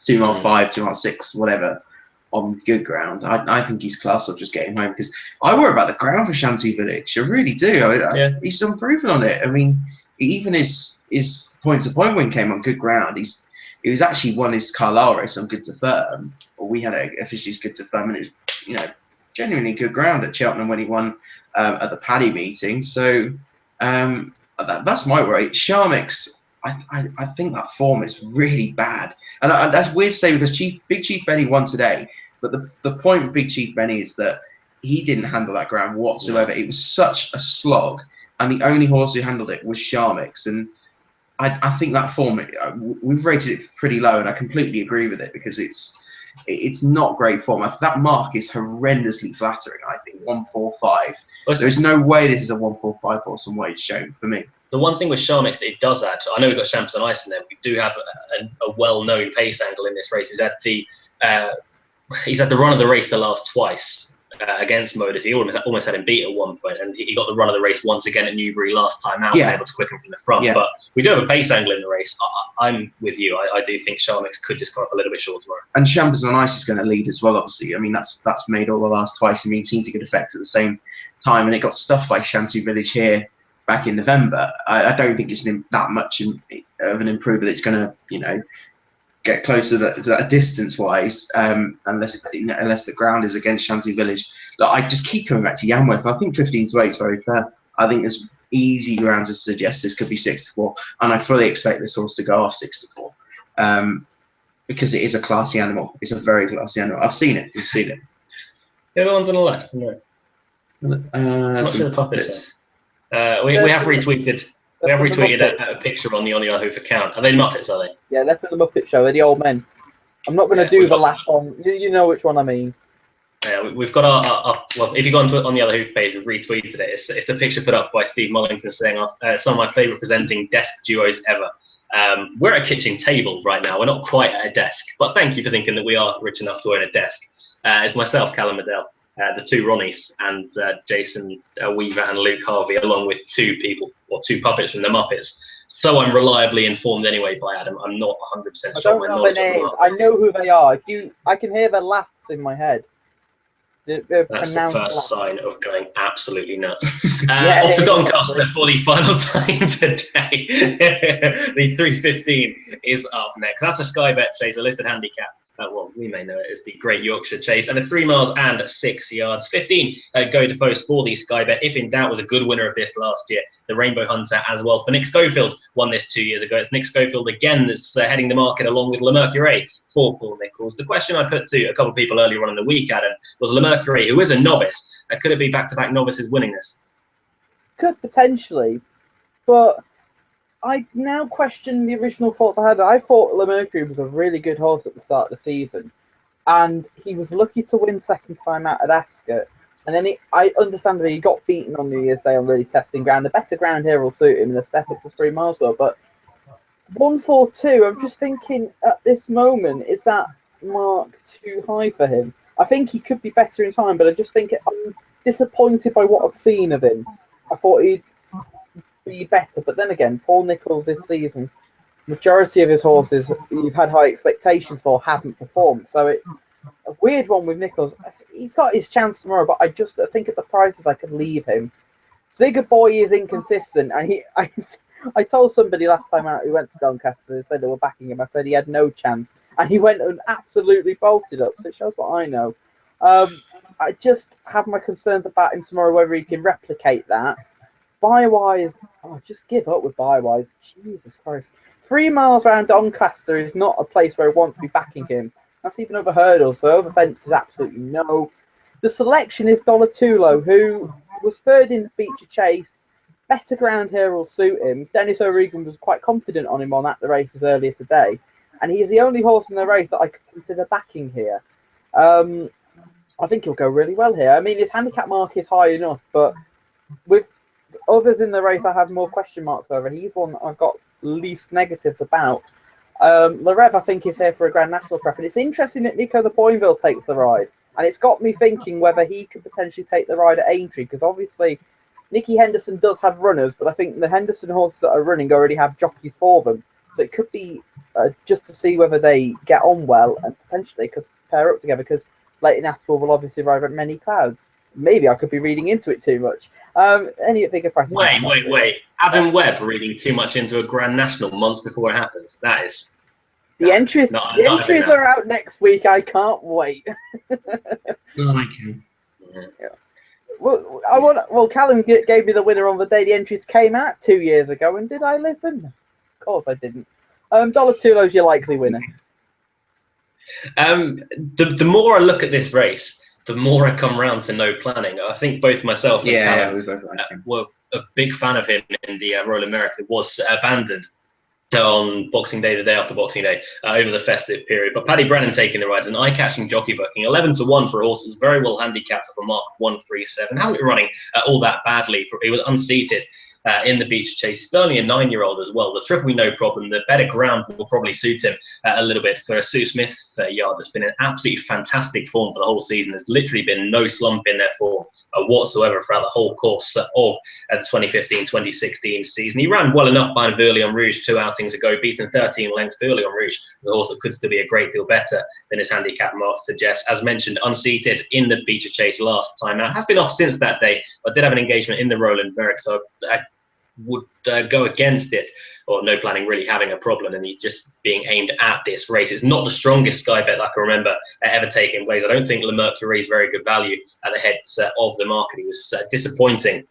2 mile 5, 2 mile 6, whatever, on good ground. I think he's class. I'll just get him home because I worry about the ground for Shanty Village. I really do. He's improving on it. I mean, even his point-to-point win came on good ground. He was actually won his Carlisle race on good to firm, or we had it officially as good to firm, and it was genuinely good ground at Cheltenham when he won at the Paddy meeting. So that's my worry. Charmix, I think that form is really bad, and that's weird to say because Big Chief Benny won today, but the point with Big Chief Benny is that he didn't handle that ground whatsoever. It was such a slog, and the only horse who handled it was Charmix, and I think that form, we've rated it pretty low, and I completely agree with it because it's not great form. That mark is horrendously flattering. I think 145. There's no way this is a 145 horse on what it's shown for me. The one thing with Charmix that it does add, I know we've got Champers on Ice in there. We do have a well-known pace angle in this race. He's had the run of the race the last twice. Against Modus, he almost had him beat at one point, and he got the run of the race once again at Newbury last time out, able to quicken from the front. But we do have a pace angle in the race. I'm with you. I do think Charmix could just come up a little bit short tomorrow. And Champers on Ice is going to lead as well, obviously. I mean, that's made all the last twice. I mean, it seemed to get effect at the same time, and it got stuffed by Shanty Village here back in November. I don't think it's that much of an improver that's going to, get closer to that distance-wise, unless the ground is against Shanty Village. Look, I just keep coming back to Yanworth. I think 15 to 8 is very fair. I think there's easy ground to suggest this could be 6 to 4, and I fully expect this horse to go off 6 to 4, because it is a classy animal. It's a very classy animal. I've seen it. You've seen it. Yeah, the ones on the left. No. Not sure the puppets are. We have retweeted. We have retweeted a picture on the OnTheOtherHoof account. Are they Muppets? Are they? Yeah, they're from the Muppet Show. They're the old men. I'm not going to do the laugh on. You know which one I mean. Yeah, we've got our well, if you go onto On the Other Hoof page, we've retweeted it. It's a picture put up by Steve Mullington saying some of my favourite presenting desk duos ever. We're at a kitchen table right now. We're not quite at a desk, but thank you for thinking that we are rich enough to own a desk. It's myself, Callum Medell, the two Ronnies, and Jason Weaver and Luke Harvey, along with two puppets from the Muppets. So I'm reliably informed anyway by Adam. I'm not 100% sure. I don't know their names. I know who they are. I can hear their laughs in my head. That's the first sign of going absolutely nuts. Yeah, off to Doncaster for the final time today. The 3:15 is up next. That's a Sky Bet Chase, a listed handicap. Well, we may know it as the Great Yorkshire Chase, and the 3 miles and 6 yards. 15 go to post for the Sky Bet. If in doubt, was a good winner of this last year. The Rainbow Hunter as well. For Nick Schofield, won this 2 years ago. It's Nick Schofield again that's heading the market along with Le Mercure for Paul Nicholls. The question I put to a couple of people earlier on in the week, Adam, was Le Mercure, who is a novice, could it be back-to-back novices winning this? Could potentially, but I now question the original thoughts I had. I thought Le Mercure was a really good horse at the start of the season, and he was lucky to win second time out at Ascot. And then I understand that he got beaten on New Year's Day on really testing ground. A better ground here will suit him, and a step up to 3 miles well. But 142, I'm just thinking at this moment, is that mark too high for him? I think he could be better in time, but I just think I'm disappointed by what I've seen of him. I thought he'd be better, but then again, Paul Nicholls this season, majority of his horses you've had high expectations for haven't performed, so it's a weird one with Nicholls. He's got his chance tomorrow, but I think at the prices I could leave him. Zigger Boy is inconsistent, and I told somebody last time out who went to Doncaster and said they were backing him. I said he had no chance, and he went and absolutely bolted up. So it shows what I know. I just have my concerns about him tomorrow, whether he can replicate that. Buy-wise, just give up with buy-wise. Jesus Christ. 3 miles around Doncaster is not a place where I want to be backing him. That's even over hurdles, so over fences, absolutely no. The selection is Dollar-Tulo, who was third in the Feature Chase. Better ground here will suit him. Dennis O'Regan was quite confident on him at the races earlier today, and he is the only horse in the race that I could consider backing here. I think he'll go really well here. I mean, his handicap mark is high enough, but with others in the race, I have more question marks over. He's one that I've got least negatives about. Larev, I think, is here for a Grand National prep, and it's interesting that Nico de Boinville takes the ride, and it's got me thinking whether he could potentially take the ride at Aintree, because obviously Nicky Henderson does have runners, but I think the Henderson horses that are running already have jockeys for them, so it could be just to see whether they get on well, and potentially could pair up together, because Leighton Aspel will obviously arrive at many clouds. Maybe I could be reading into it too much. Any bigger price? Wait. Adam Webb reading too much into a Grand National months before it happens. That is... The entries are out next week. I can't wait. Well, Callum gave me the winner on the day the entries came out 2 years ago, and did I listen? Of course I didn't. Dollar-Tulo's your likely winner. The more I look at this race, the more I come round to no planning. I think both myself and Callum were a big fan of him in the Royal America that was abandoned on Boxing Day, the day after Boxing Day, over the festive period. But Paddy Brennan taking the rides, an eye-catching jockey booking, 11-1 for a horse that's very well handicapped of a mark of 137. Hasn't been running all that badly. He was unseated in the Beach Chase. He's only a 9-year-old as well. The triple, no problem. The better ground will probably suit him a little bit. For a Sue Smith yard that's been in absolutely fantastic form for the whole season. There's literally been no slump in their form whatsoever throughout the whole course of the 2015-2016 season. He ran well enough by Verlion Rouge 2 outings ago, beaten 13 lengths. Verlion Rouge is a horse that could still be a great deal better than his handicap mark suggests. As mentioned, unseated in the Beach Chase last time out. Has been off since that day, but did have an engagement in the Roland Merrick, so I would go against it, or no planning really having a problem, and he's just being aimed at this race. It's not the strongest Sky Bet I can remember ever taking place. I don't think Le Mercure is very good value at the head of the market. He was disappointing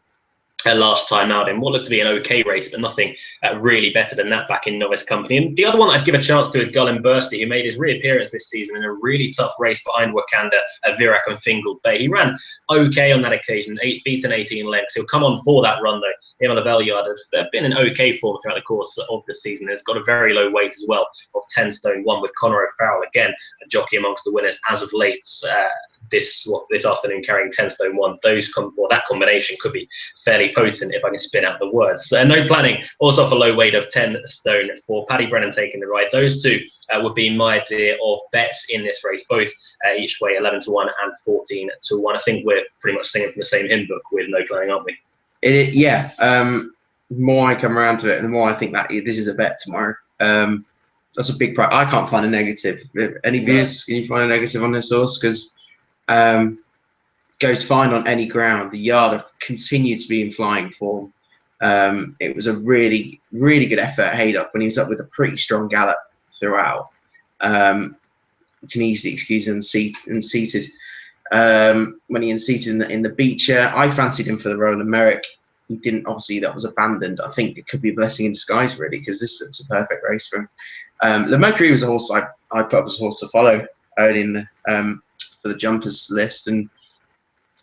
last time out in what looked to be an okay race, but nothing really better than that back in novice company. And the other one I'd give a chance to is Gullen Bursty, who made his reappearance this season in a really tough race behind Wakanda, Virak and Fingal Bay. He ran okay on that occasion, beaten 18 lengths. He'll come on for that run though. Him on the Valeyard has been in okay form throughout the course of the season. He's got a very low weight as well of 10 stone 1 with Conor O'Farrell, again a jockey amongst the winners as of late. This afternoon carrying 10 stone 1. That combination could be fairly potent if I can spin out the words. No Planning also off a low weight of 10 stone 4. Paddy Brennan taking the ride. Those two would be my idea of bets in this race, both each way 11 to 1 and 14 to 1. I think we're pretty much singing from the same hymn book with No Planning, aren't we? Yeah. The more I come around to it, and the more I think that this is a bet tomorrow. That's a big price. I can't find a negative. Any views? Can you find a negative on this horse? Because goes fine on any ground. The yard have continued to be in flying form. It was a really, really good effort at Haydock when he was up with a pretty strong gallop throughout. You can easily excuse unseated. When he unseated in the Beecher, I fancied him for the Roland Merrick. He didn't. Obviously, that was abandoned. I think it could be a blessing in disguise, really, because this is a perfect race for him. Le Mercury was a horse I put up as a horse to follow early in the for the jumpers list, and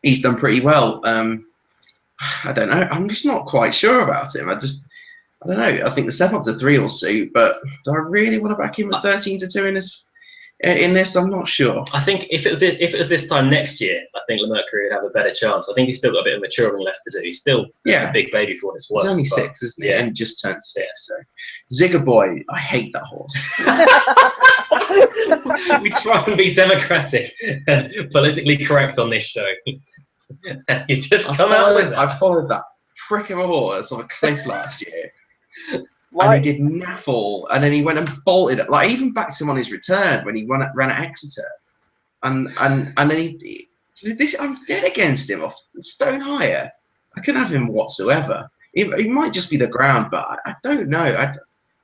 he's done pretty well. I don't know. I'm just not quite sure about him. I don't know. I think the step up to 3 will suit, but do I really want to back him at 13 to 2 in this? I'm not sure. I think if it was this time next year, I think Le Mercury would have a better chance. I think he's still got a bit of maturing left to do. He's still a big baby for what it's worth. He's only 6, isn't he? Yeah. And just turned 6. So Zigger Boy, I hate that horse. We try and be democratic and politically correct on this show. You just come out with that. I followed that prick of a horse on a cliff last year. And he did naff all, and then he went and bolted it. Like, I even backed him on his return when he ran at Exeter, and then he I'm dead against him off stone higher. I couldn't have him whatsoever. It might just be the ground, but I don't know.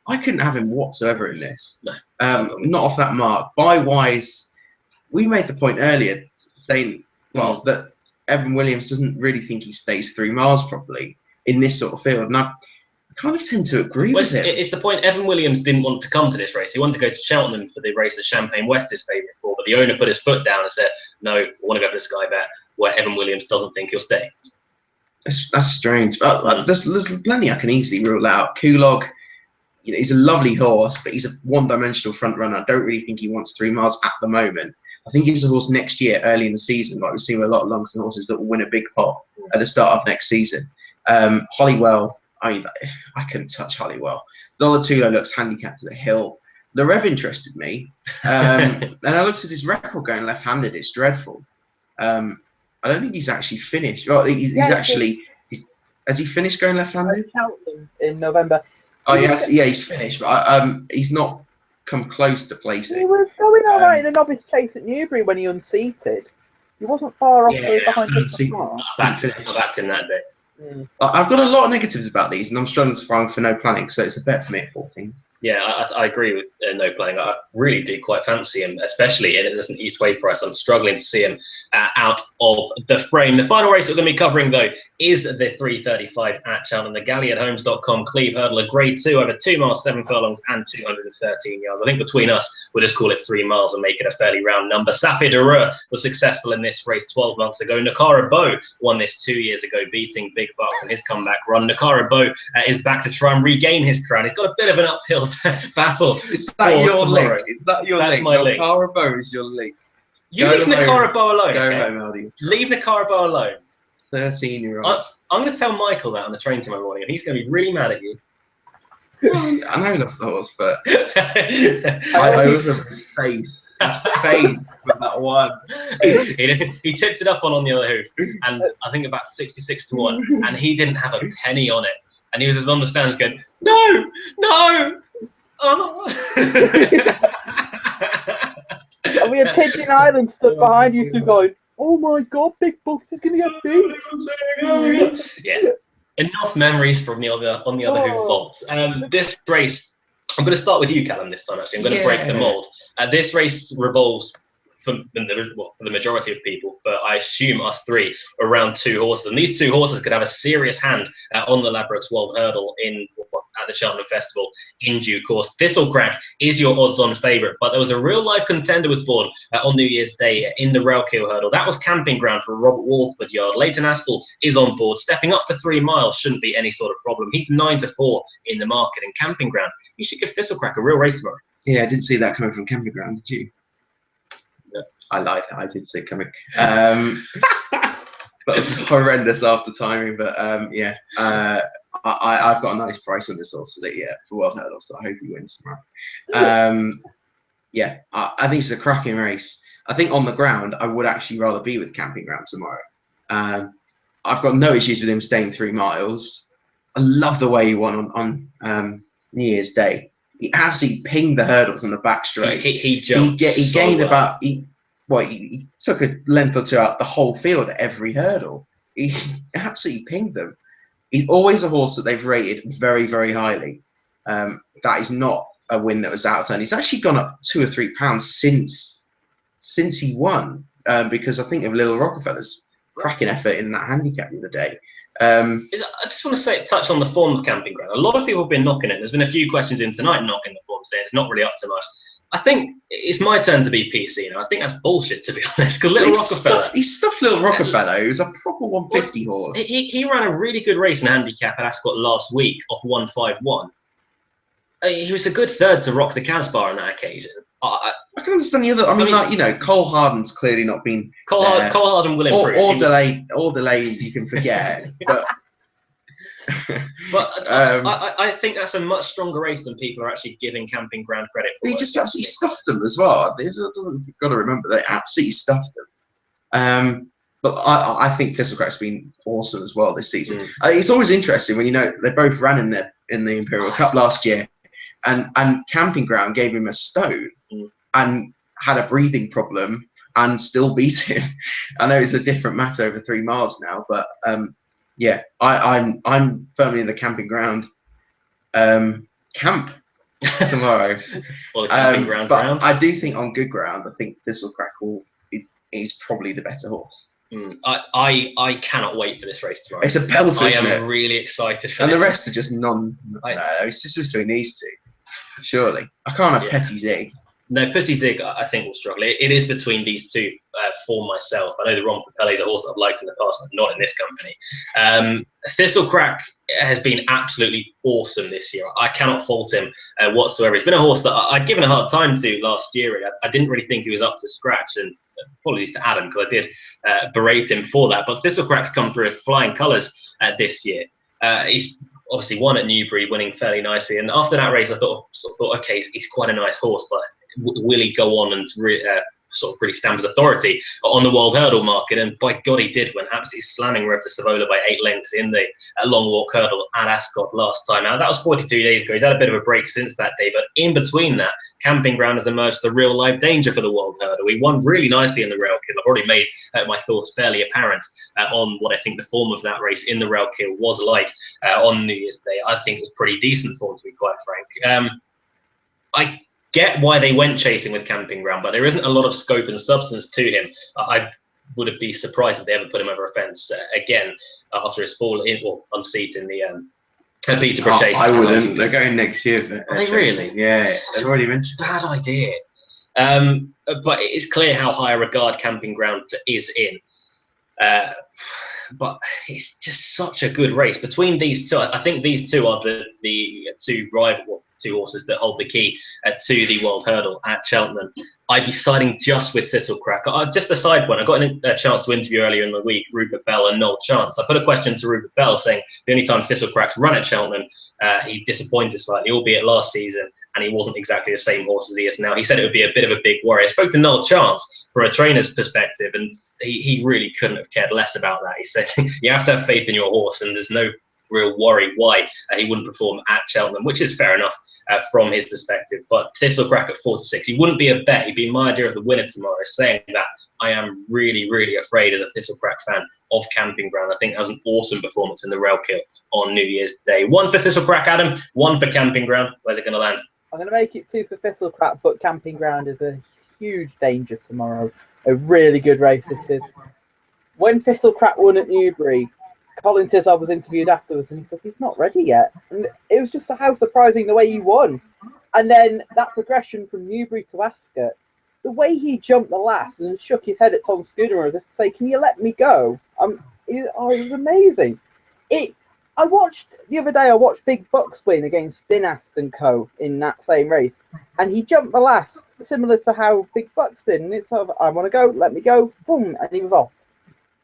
I couldn't have him whatsoever in this. Not off that mark. By Wise, we made the point earlier saying, well, that Evan Williams doesn't really think he stays 3 miles properly in this sort of field, and I kind of tend to agree with him. It's the point. Evan Williams didn't want to come to this race. He wanted to go to Cheltenham for the race that Champagne West is favourite for, but the owner put his foot down and said, no, I want to go for this guy bet where Evan Williams doesn't think he'll stay. That's strange. There's plenty I can easily rule out. Kulog, he's a lovely horse, but he's a one-dimensional front runner. I don't really think he wants 3 miles at the moment. I think he's a horse next year, early in the season, like we've seen with a lot of Longson horses that will win a big pot at the start of next season. Hollywell, I couldn't touch Hollywell. Dollar looks handicapped to the hill. The Rev interested me. And I looked at his record going left-handed. It's dreadful. I don't think he's actually finished. Well, has he finished going left-handed? In November. Oh, yes, he's finished, but he's not come close to placing. He was going all right in a novice chase at Newbury when he unseated. He wasn't far off behind the start. I backed him that day. I've got a lot of negatives about these, and I'm struggling to find for No Planning, so it's a bet for me at 14. Yeah, I agree with No Planning. I really do quite fancy him, especially in an each way price. I'm struggling to see him out of the frame. The final race we're going to be covering, though, is the 3:35 at Cheltenham. The GalleyAtHomes.com Cleeve Hurdle, a grade 2 over 2 miles, 7 furlongs and 213 yards. I think between us, we'll just call it 3 miles and make it a fairly round number. Safir Darur was successful in this race 12 months ago. Nakara Bow won this 2 years ago, beating Big Bucks in his comeback run. Nakara Bow is back to try and regain his crown. He's got a bit of an uphill battle. Is that your link? Is that your That's link? my link. Nakara Bow is your link. You leave Nakara Bow alone. Go okay? home, Aldi. Leave Nakara Bow alone. 13-year-old. I'm going to tell Michael that on the train tomorrow morning, and he's going to be really mad at you. I know enough thoughts, but I also his face for that one. He tipped it up on the other hoof, and I think about 66 to 1, and he didn't have a penny on it, and he was just on the stands going, no. Oh. And we had Pigeon Island stood behind you, so going, oh my God, Big Bucks is going to get big. Yeah. Enough memories from the other hoof vault. This race, I'm going to start with you, Callum, this time, actually. I'm going to break the mould. This race revolves for the majority of people, for I assume us three, around 2 horses. And these 2 horses could have a serious hand on the Ladbrokes World Hurdle at the Cheltenham Festival in due course. Thistlecrack is your odds-on favourite, but there was a real-life contender was born on New Year's Day in the Railkill Hurdle. That was Camping Ground for Robert Walford Yard. Leighton Aspel is on board. Stepping up for 3 miles shouldn't be any sort of problem. He's 9-4 in the market. And Camping Ground, you should give Thistlecrack a real race tomorrow. Yeah, I didn't see that coming from Camping Ground, did you? No. I lied. I did see it coming. That was horrendous after timing, but yeah. I've got a nice price on this horse for World Hurdle, so I hope he wins tomorrow. Yeah, I think it's a cracking race. I think on the ground, I would actually rather be with Camping Ground tomorrow. I've got no issues with him staying 3 miles. I love the way he won on New Year's Day. He absolutely pinged the hurdles on the back straight. He jumped. He gained well. about. He took a length or 2 out the whole field at every hurdle. He absolutely pinged them. He's always a horse that they've rated very, very highly. That is not a win that was out of turn. He's actually gone up £2 or £3 since he won, because I think of Little Rockefeller's cracking effort in that handicap the other day. I just want to touch on the form of Camping Ground. A lot of people have been knocking it. There's been a few questions in tonight knocking the form, saying it's not really up to much. I think it's my turn to be PC now. I think that's bullshit, to be honest. Because Little Rockefeller, he stuffed Little Rockefeller, who's a proper 150 horse. He ran a really good race in handicap at Ascot last week off 151. He was a good third to Rock the Casbah on that occasion. I can understand the other. I mean, Cole Harden's clearly not been. Cole Harden will improve. Or delay, you can forget. But I think that's a much stronger race than people are actually giving Camping Ground credit for. He just absolutely stuffed them as well. You've got to remember they absolutely stuffed them. But I think Thistlecrack's been awesome as well this season. It's always interesting when they both ran in the Imperial Cup last year, and Camping Ground gave him a stone and had a breathing problem and still beat him. I know it's a different matter over 3 miles now, but. Yeah, I'm firmly in the Camping Ground camp tomorrow. Well, the Camping Ground but ground. I do think on good ground, I think Thistlecrack is probably the better horse. I cannot wait for this race tomorrow. It's a belter, isn't it? I am really excited for and this. The rest are just no, it's just between these 2. Surely, I can't have Petty Zig. No, Petty Zig, I think will struggle. It is between these 2 for myself. I know the Romford Pelé is a horse that I've liked in the past, but not in this company. Thistlecrack has been absolutely awesome this year. I cannot fault him whatsoever. It's been a horse that I'd given a hard time to last year. I didn't really think he was up to scratch, and apologies to Adam because I did berate him for that. But Thistlecrack's come through with flying colours this year. He's obviously won at Newbury, winning fairly nicely. And after that race, I thought, okay, he's quite a nice horse, but will he go on and really stamp his authority on the World Hurdle market? And by God, he did, when absolutely slamming Rev to Savola by 8 lengths in the Long Walk Hurdle at Ascot last time. Now, that was 42 days ago. He's had a bit of a break since that day, but in between that, Camping Ground has emerged as a real-life danger for the World Hurdle. He won really nicely in the Railkill. I've already made my thoughts fairly apparent on what I think the form of that race in the Railkill was like on New Year's Day. I think it was pretty decent form, to be quite frank. I get why they went chasing with Camping Ground, but there isn't a lot of scope and substance to him. I would be surprised if they ever put him over a fence again after his fall unseat in the Peterborough Chase. I wouldn't. They're going next year. Are they really? Yeah, they've already mentioned. Bad idea. But it's clear how high a regard Camping Ground is in. But it's just such a good race between these 2. I think these 2 are the 2 rival. 2 horses that hold the key to the World Hurdle at Cheltenham. I'd be siding just with Thistlecrack. Just a side point, I got a chance to interview earlier in the week Rupert Bell and Noel Chance. I put a question to Rupert Bell saying the only time Thistlecrack's run at Cheltenham, he disappointed slightly, albeit last season, and he wasn't exactly the same horse as he is now. He said it would be a bit of a big worry. I spoke to Noel Chance from a trainer's perspective, and he really couldn't have cared less about that. He said, you have to have faith in your horse, and there's no real worry why he wouldn't perform at Cheltenham, which is fair enough from his perspective. But Thistlecrack at 4-6, he wouldn't be a bet. He'd be my idea of the winner tomorrow. Saying that, I am really, really afraid as a Thistlecrack fan of Camping Ground. I think that was an awesome performance in the Railkill on New Year's Day. 1 for Thistlecrack, Adam. 1 for Camping Ground. Where's it going to land? I'm going to make it 2 for Thistlecrack, but Camping Ground is a huge danger tomorrow. A really good race this is. When Thistlecrack won at Newbury, Colin Tizard was interviewed afterwards, and he says he's not ready yet. And it was just how surprising the way he won. And then that progression from Newbury to Ascot, the way he jumped the last and shook his head at Tom Scudamore as if to say, "Can you let me go?" It was amazing. I watched the other day. I watched Big Bucks win against Dinast and Co. in that same race, and he jumped the last, similar to how Big Bucks did. And it's sort of, "I want to go, let me go," boom, and he was off.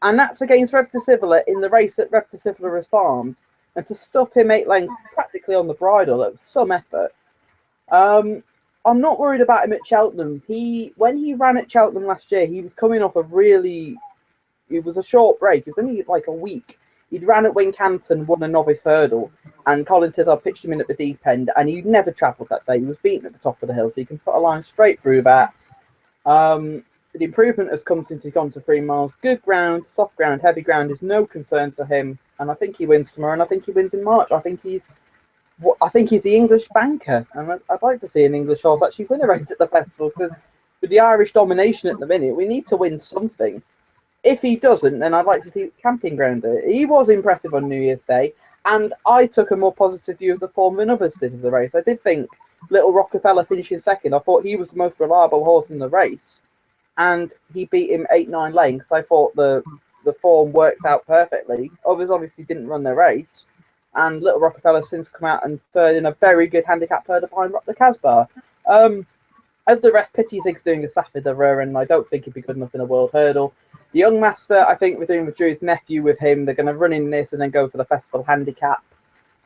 And that's against Rev Discipler in the race that Rev Discipler has farmed, and to stop him 8 lengths practically on the bridle, that was some effort. I'm not worried about him at Cheltenham. When he ran at Cheltenham last year, he was coming off it was a short break. It was only like a week. He'd ran at Wincanton, won a novice hurdle, and Colin Tizard pitched him in at the deep end, and he never travelled that day. He was beaten at the top of the hill, so you can put a line straight through that. The improvement has come since he's gone to 3 miles. Good ground, soft ground, heavy ground is no concern to him, and I think he wins tomorrow, and I think he wins in March. I think he's the English banker, and I'd like to see an English horse actually win a race at the festival, because with the Irish domination at the minute, we need to win something. If he doesn't, then I'd like to see Camping Grounder. He was impressive on New Year's Day, and I took a more positive view of the form than others did of the race. I did think Little Rockefeller finishing second. I thought he was the most reliable horse in the race, and he beat him 8-9 lengths. I thought the form worked out perfectly. Others obviously didn't run their race, and Little Rockefeller since come out and third in a very good handicap hurdle behind Rock the Casbah. Of the rest, Pity Zig's doing a Safford the Rare, and I don't think he'd be good enough in a world hurdle. The Young Master, I think we're doing with Drew's nephew with him. They're going to run in this and then go for the festival handicap,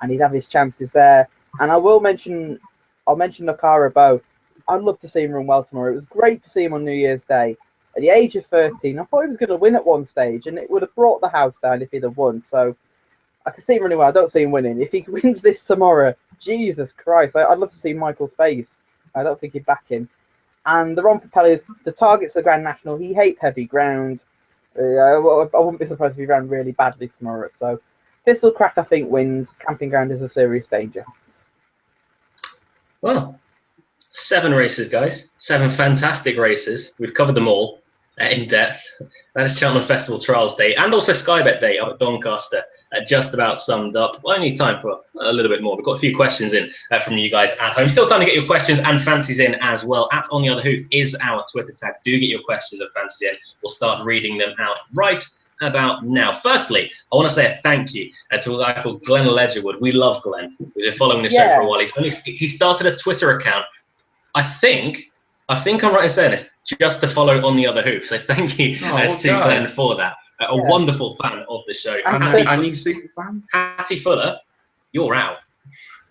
and he'd have his chances there. And I'll mention Nakara Bow. I'd love to see him run well tomorrow. It was great to see him on New Year's Day. At the age of 13, I thought he was going to win at one stage, and it would have brought the house down if he'd have won. So I can see him running well. I don't see him winning. If he wins this tomorrow, Jesus Christ, I'd love to see Michael's face. I don't think he'd back him. And the Ron Papelli, the target's the Grand National. He hates heavy ground. I wouldn't be surprised if he ran really badly tomorrow. So Thistlecrack, I think, wins. Camping Ground is a serious danger. Well, 7 races, guys. 7 fantastic races. We've covered them all in depth. That is Cheltenham Festival Trials Day and also Skybet Day up at Doncaster, just about summed up. Only time for a little bit more. We've got a few questions in from you guys at home. Still time to get your questions and fancies in as well. At OnTheOtherHoof is our Twitter tag. Do get your questions and fancies in. We'll start reading them out right about now. Firstly, I want to say a thank you to a guy called Glenn Ledgerwood. We love Glenn. We've been following the show for a while. He started a Twitter account. I think I'm right in saying this, just to follow On The Other Hoof. So thank you to Glenn for that. A wonderful fan of the show. A new super fan. Hattie Fuller, you're out.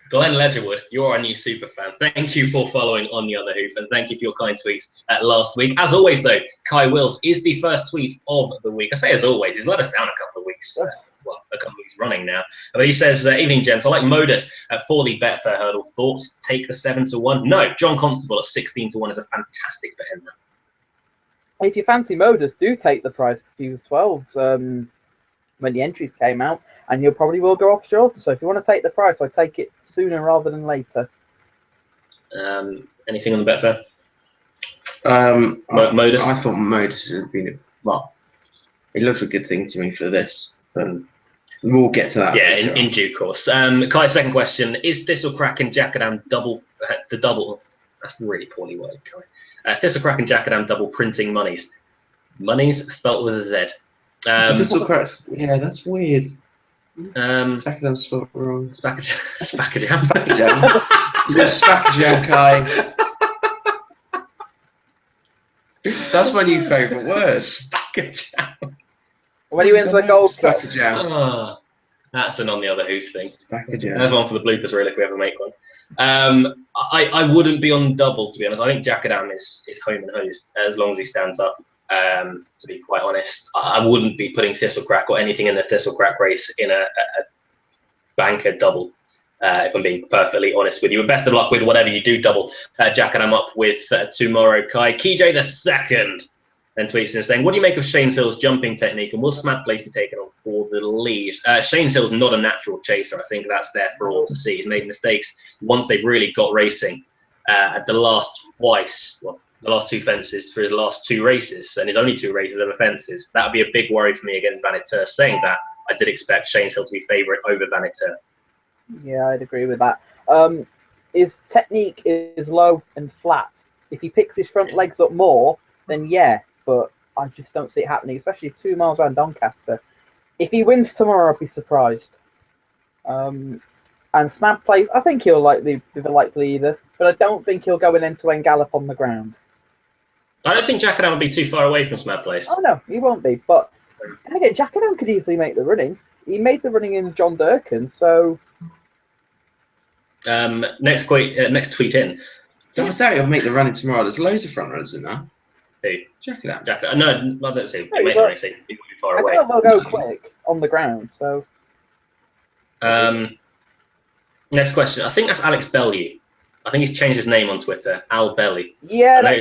Glenn Ledgerwood, you're our new super fan. Thank you for following On The Other Hoof, and thank you for your kind tweets last week. As always, though, Kai Wills is the first tweet of the week. I say as always, he's let us down a couple of weeks. A couple of weeks running now. But he says, evening, gents. I like Modus for the Betfair Hurdle. Thoughts? Take the 7-1. No, John Constable at 16-1 is a fantastic bet in that. If you fancy Modus, do take the price, because he was 12 when the entries came out, and he'll probably will go off shorter. So if you want to take the price, I'd take it sooner rather than later. Anything on the Betfair? Modus? I thought Modus has been it looks a good thing to me for this. We'll get to that. Yeah, in due course. Kai's second question: is Thistlecrack and Jackadam double? That's really poorly worded, Kai. Thistlecrack and Jackadam double printing monies. Monies start with a Z. Thistlecrack's, yeah, that's weird. Jackadam's spelled wrong. Spackajam. Spackajam, Kai. That's my new favourite word. Spackajam. When he wins the gold cup. That's an On The Other Hoof thing. Spackajam. There's one for the bloopers reel if we ever make one. I wouldn't be on double, to be honest. I think Jackadam is home and hosed as long as he stands up. To be quite honest, I wouldn't be putting Thistlecrack or anything in the Thistlecrack race in a banker double. If I'm being perfectly honest with you, best of luck with whatever you do double Jackadam up with tomorrow. Kai Kijay the second then tweets in saying, what do you make of Shane Hill's jumping technique, and will Smack Place be taken on for the lead? Shane Hill's not a natural chaser. I think that's there for all to see. He's made mistakes once they've really got racing. At the last the last 2 fences for his last 2 races, and his only 2 races over fences. That would be a big worry for me against Vaniter. Saying that, I did expect Shane's Hill to be favourite over Vaniter. Yeah, I'd agree with that. His technique is low and flat. If he picks his front legs up more, then yeah, but I just don't see it happening, especially 2 miles around Doncaster. If he wins tomorrow, I'd be surprised. And Smad plays, I think he'll likely be the likely leader, but I don't think he'll go an end-to-end gallop on the ground. I don't think Jack Adam would be too far away from Smad Place. Oh no, he won't be. But and again, Jack Adam could easily make the running. He made the running in John Durkin, so. Next tweet in. Don't say he'll make the running tomorrow. There's loads of front runners in there. Who? Check it out. Jack Adam. No, I don't say he made the running. He would be far away. I think they'll go quick on the ground. So. Next question. I think that's Alex Bellew. I think he's changed his name on Twitter. Al Belly. Yeah,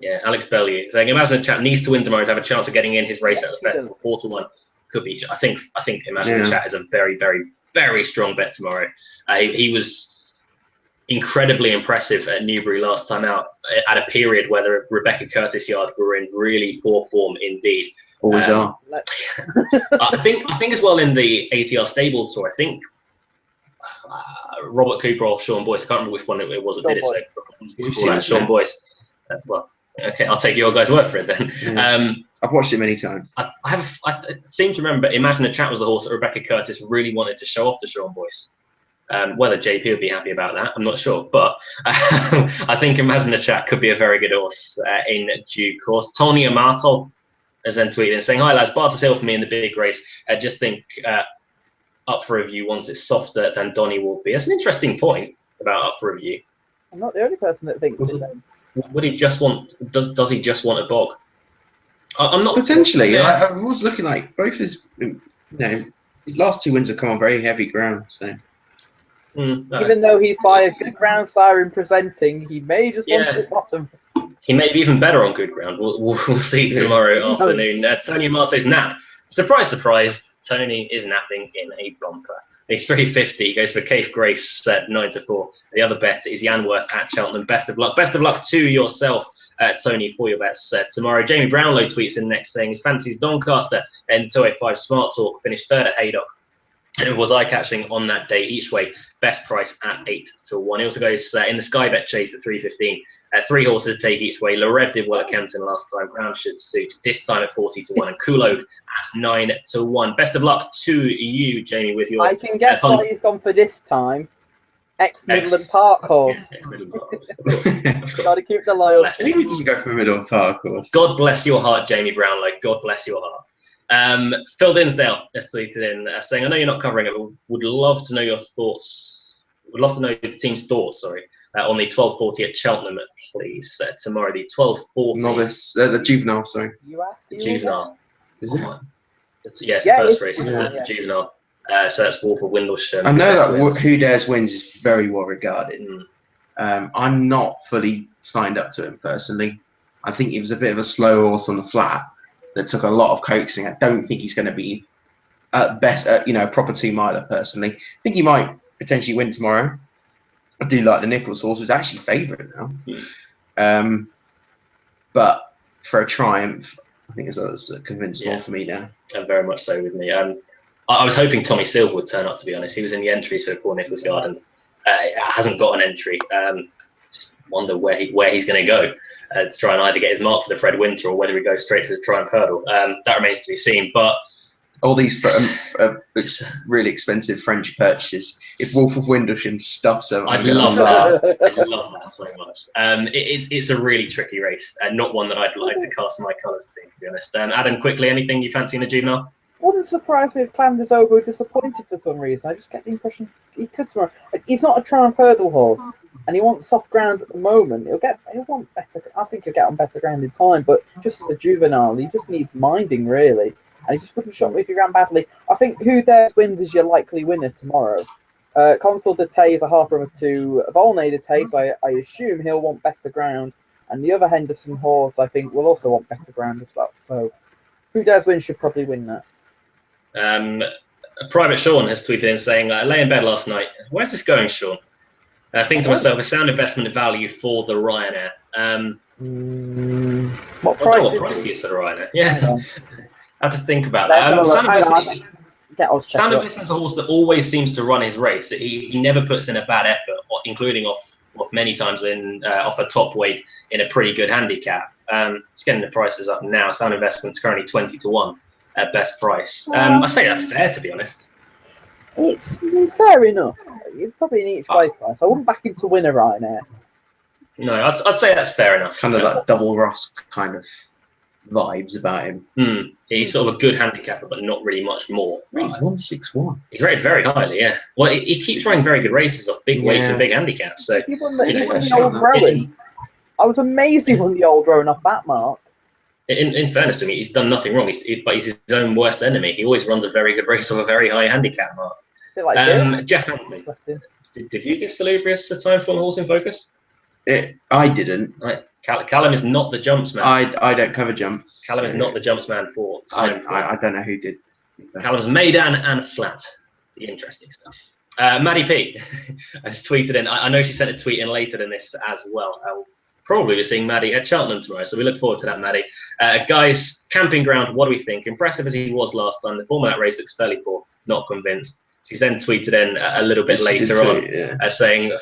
yeah. Alex Bellew saying, imagine a chap needs to win tomorrow to have a chance of getting in his race at the festival. 4-1 could be. I think Imagine the Chat is a very, very, very strong bet tomorrow. He was incredibly impressive at Newbury last time out at a period where the Rebecca Curtis yard were in really poor form indeed. Always are. I think as well in the ATR Stable Tour. I think Robert Cooper or Sean Boyce. I can't remember which one it was that did it. So Sean Boyce. Well, okay, I'll take your guys' word for it then. Yeah. I've watched it many times. I seem to remember Imagine a Chat was the horse that Rebecca Curtis really wanted to show off to Sean Boyce. Whether JP would be happy about that, I'm not sure. But I think Imagine a Chat could be a very good horse in due course. Tony Amato has then tweeted and saying, "Hi lads, Barter's Hill for me in the big race. I just think up for review once it's softer than Donny will be." That's an interesting point about up for review. I'm not the only person that thinks it then. Would he just want? Does he just want a bog? I'm not potentially. Yeah. I was looking like both his, his last 2 wins have come on very heavy ground. So even though he's by a good ground sire in presenting, he may just want to the bottom. He may be even better on good ground. We'll see tomorrow afternoon. Tony Amato's nap. Surprise, surprise. Tony is napping in a bumper. A 350 goes for Keith Grace at 9-4. The other bet is Yanworth at Cheltenham. Best of luck. Best of luck to yourself, Tony, for your bets tomorrow. Jamie Brownlow tweets in next saying his fancies Doncaster and 205 Smart Talk finished 3rd at Haydock. And it was eye-catching on that day each way. Best price at 8-1. He also goes in the Sky Bet Chase at 315. 3 horses to take each way. Lorev did well at Kempton last time. Ground should suit. This time at 40-1. And Kulo at 9-1. Best of luck to you, Jamie, with your. I can guess what he's gone for this time. Ex-Midland Park horse. Got to keep the loyalty. He doesn't go for a Midland Park horse. God bless your heart, Jamie Brownlow. God bless your heart. Phil Dinsdale has tweeted in saying, I know you're not covering it, but would love to know your thoughts. Would love to know the team's thoughts, on the 12:40 at Cheltenham, please. Tomorrow, the 12:40. Novice, the juvenile, sorry. You asked the juvenile. Is it? Yes, the first race, the juvenile. So that's Wolf of Windlesham. I know that Who Dares Wins is very well regarded. I'm not fully signed up to him personally. I think he was a bit of a slow horse on the flat that took a lot of coaxing. I don't think he's going to be at best, a proper 2-miler personally. I think he might potentially win tomorrow. I do like the Nichols horse, who's actually favourite now. But for a triumph, I think it's a convinced more for me now. And very much so with me. I was hoping Tommy Silver would turn up, to be honest. He was in the entries for Poor Nichols Garden. Hasn't got an entry. Just wonder where he's going to go to try and either get his mark for the Fred Winter or whether he goes straight to the Triumph Hurdle. That remains to be seen. But all these really expensive French purchases. If Wolf of Windlesham stuffs them, I'd love that. I'd love that so much. It's a really tricky race, and not one that I'd like to cast my colours to be honest. Adam, quickly, anything you fancy in the juvenile? Wouldn't surprise me if Clanders Ogo disappointed for some reason. I just get the impression he could tomorrow. He's not a Triumph Hurdle horse, and he wants soft ground at the moment. He'll want better. I think he'll get on better ground in time, but just as a juvenile, he just needs minding really. And he just wouldn't shock me if he ran badly. I think Who Dares Wins is your likely winner tomorrow. Consul de Tay is a half brother to Volney de Tay, so I assume he'll want better ground. And the other Henderson horse, I think, will also want better ground as well. So Who Dares Win should probably win that. Private Sean has tweeted in saying, I lay in bed last night. Where's this going, Sean? I think to myself, a sound investment value for the Ryanair. What I price don't know is what price it? he is for the Rhino. Yeah, Hang on. I have to think about Let's have a that. look. Sound Hang on, Investment, Get us check Sound it up. Investment's a horse that always seems to run his race. He never puts in a bad effort, including many times off a top weight in a pretty good handicap. It's getting the prices up now. Sound Investment's currently 20-1 at best price. I say that's fair, to be honest. It's fair enough. You're probably in each way price. I wouldn't back him to win a right now. No, I'd say that's fair enough. Kind of that double Ross kind of vibes about him. He's sort of a good handicapper, but not really much more. Really, 161. He's rated very highly, yeah. Well, he keeps running very good races off big weights and big handicaps. So he won the old Rowan. I was amazed he won the old Rowan off that mark. In fairness to me, he's done nothing wrong. But he's his own worst enemy. He always runs a very good race off a very high handicap mark. Like Jeff Anthony, did you give Salubrious a time for Horse in Focus? I didn't. Right. Callum is not the jumps man. I don't cover jumps. Callum is not the jumps man for time. I don't know who did. Callum's Maidan and Flat. The interesting stuff. Maddie P has tweeted in. I know she sent a tweet in later than this as well. I'll probably be seeing Maddie at Cheltenham tomorrow, so we look forward to that, Maddie. Guys, camping ground, what do we think? Impressive as he was last time. The form of that race looks fairly poor. Not convinced. She's then tweeted in a little bit later on, saying,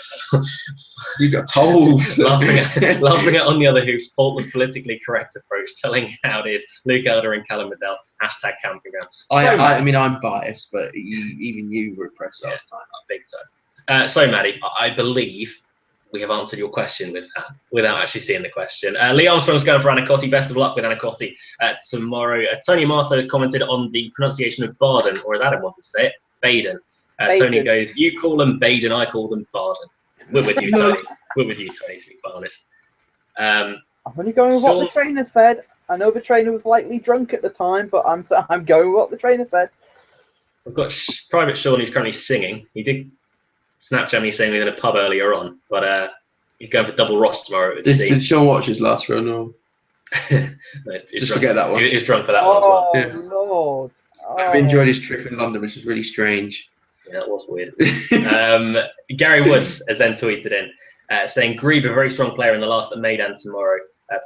"You got told." laughing at On the Other Hoof's faultless politically correct approach, telling how it is. Luke Elder and Callum Liddell, #camping ground. I mean, I'm biased, but even you were impressed last time. Big time. So, Maddie, I believe we have answered your question with that, without actually seeing the question. Lee Armstrong's going for Anacotti. Best of luck with Anacotti tomorrow. Tony Amato has commented on the pronunciation of Barden, or as Adam wanted to say it, Baden. Tony goes, you call them Baden, I call them Barden. We're with you, Tony. We're with you, Tony, to be quite honest. I'm only going with what the trainer said. I know the trainer was likely drunk at the time, but I'm going with what the trainer said. I've got Private Sean, who's currently singing. He did Snapchat me saying we were in a pub earlier on, but he's going for double Ross tomorrow. Did Sean watch his last run? Or? No, just forget that one. He was drunk for that one as well. Yeah. Lord. I've enjoyed his trip in London, which is really strange. Yeah, that was weird. Gary Woods has then tweeted in saying, Grebe, a very strong player in the last at Maidan tomorrow,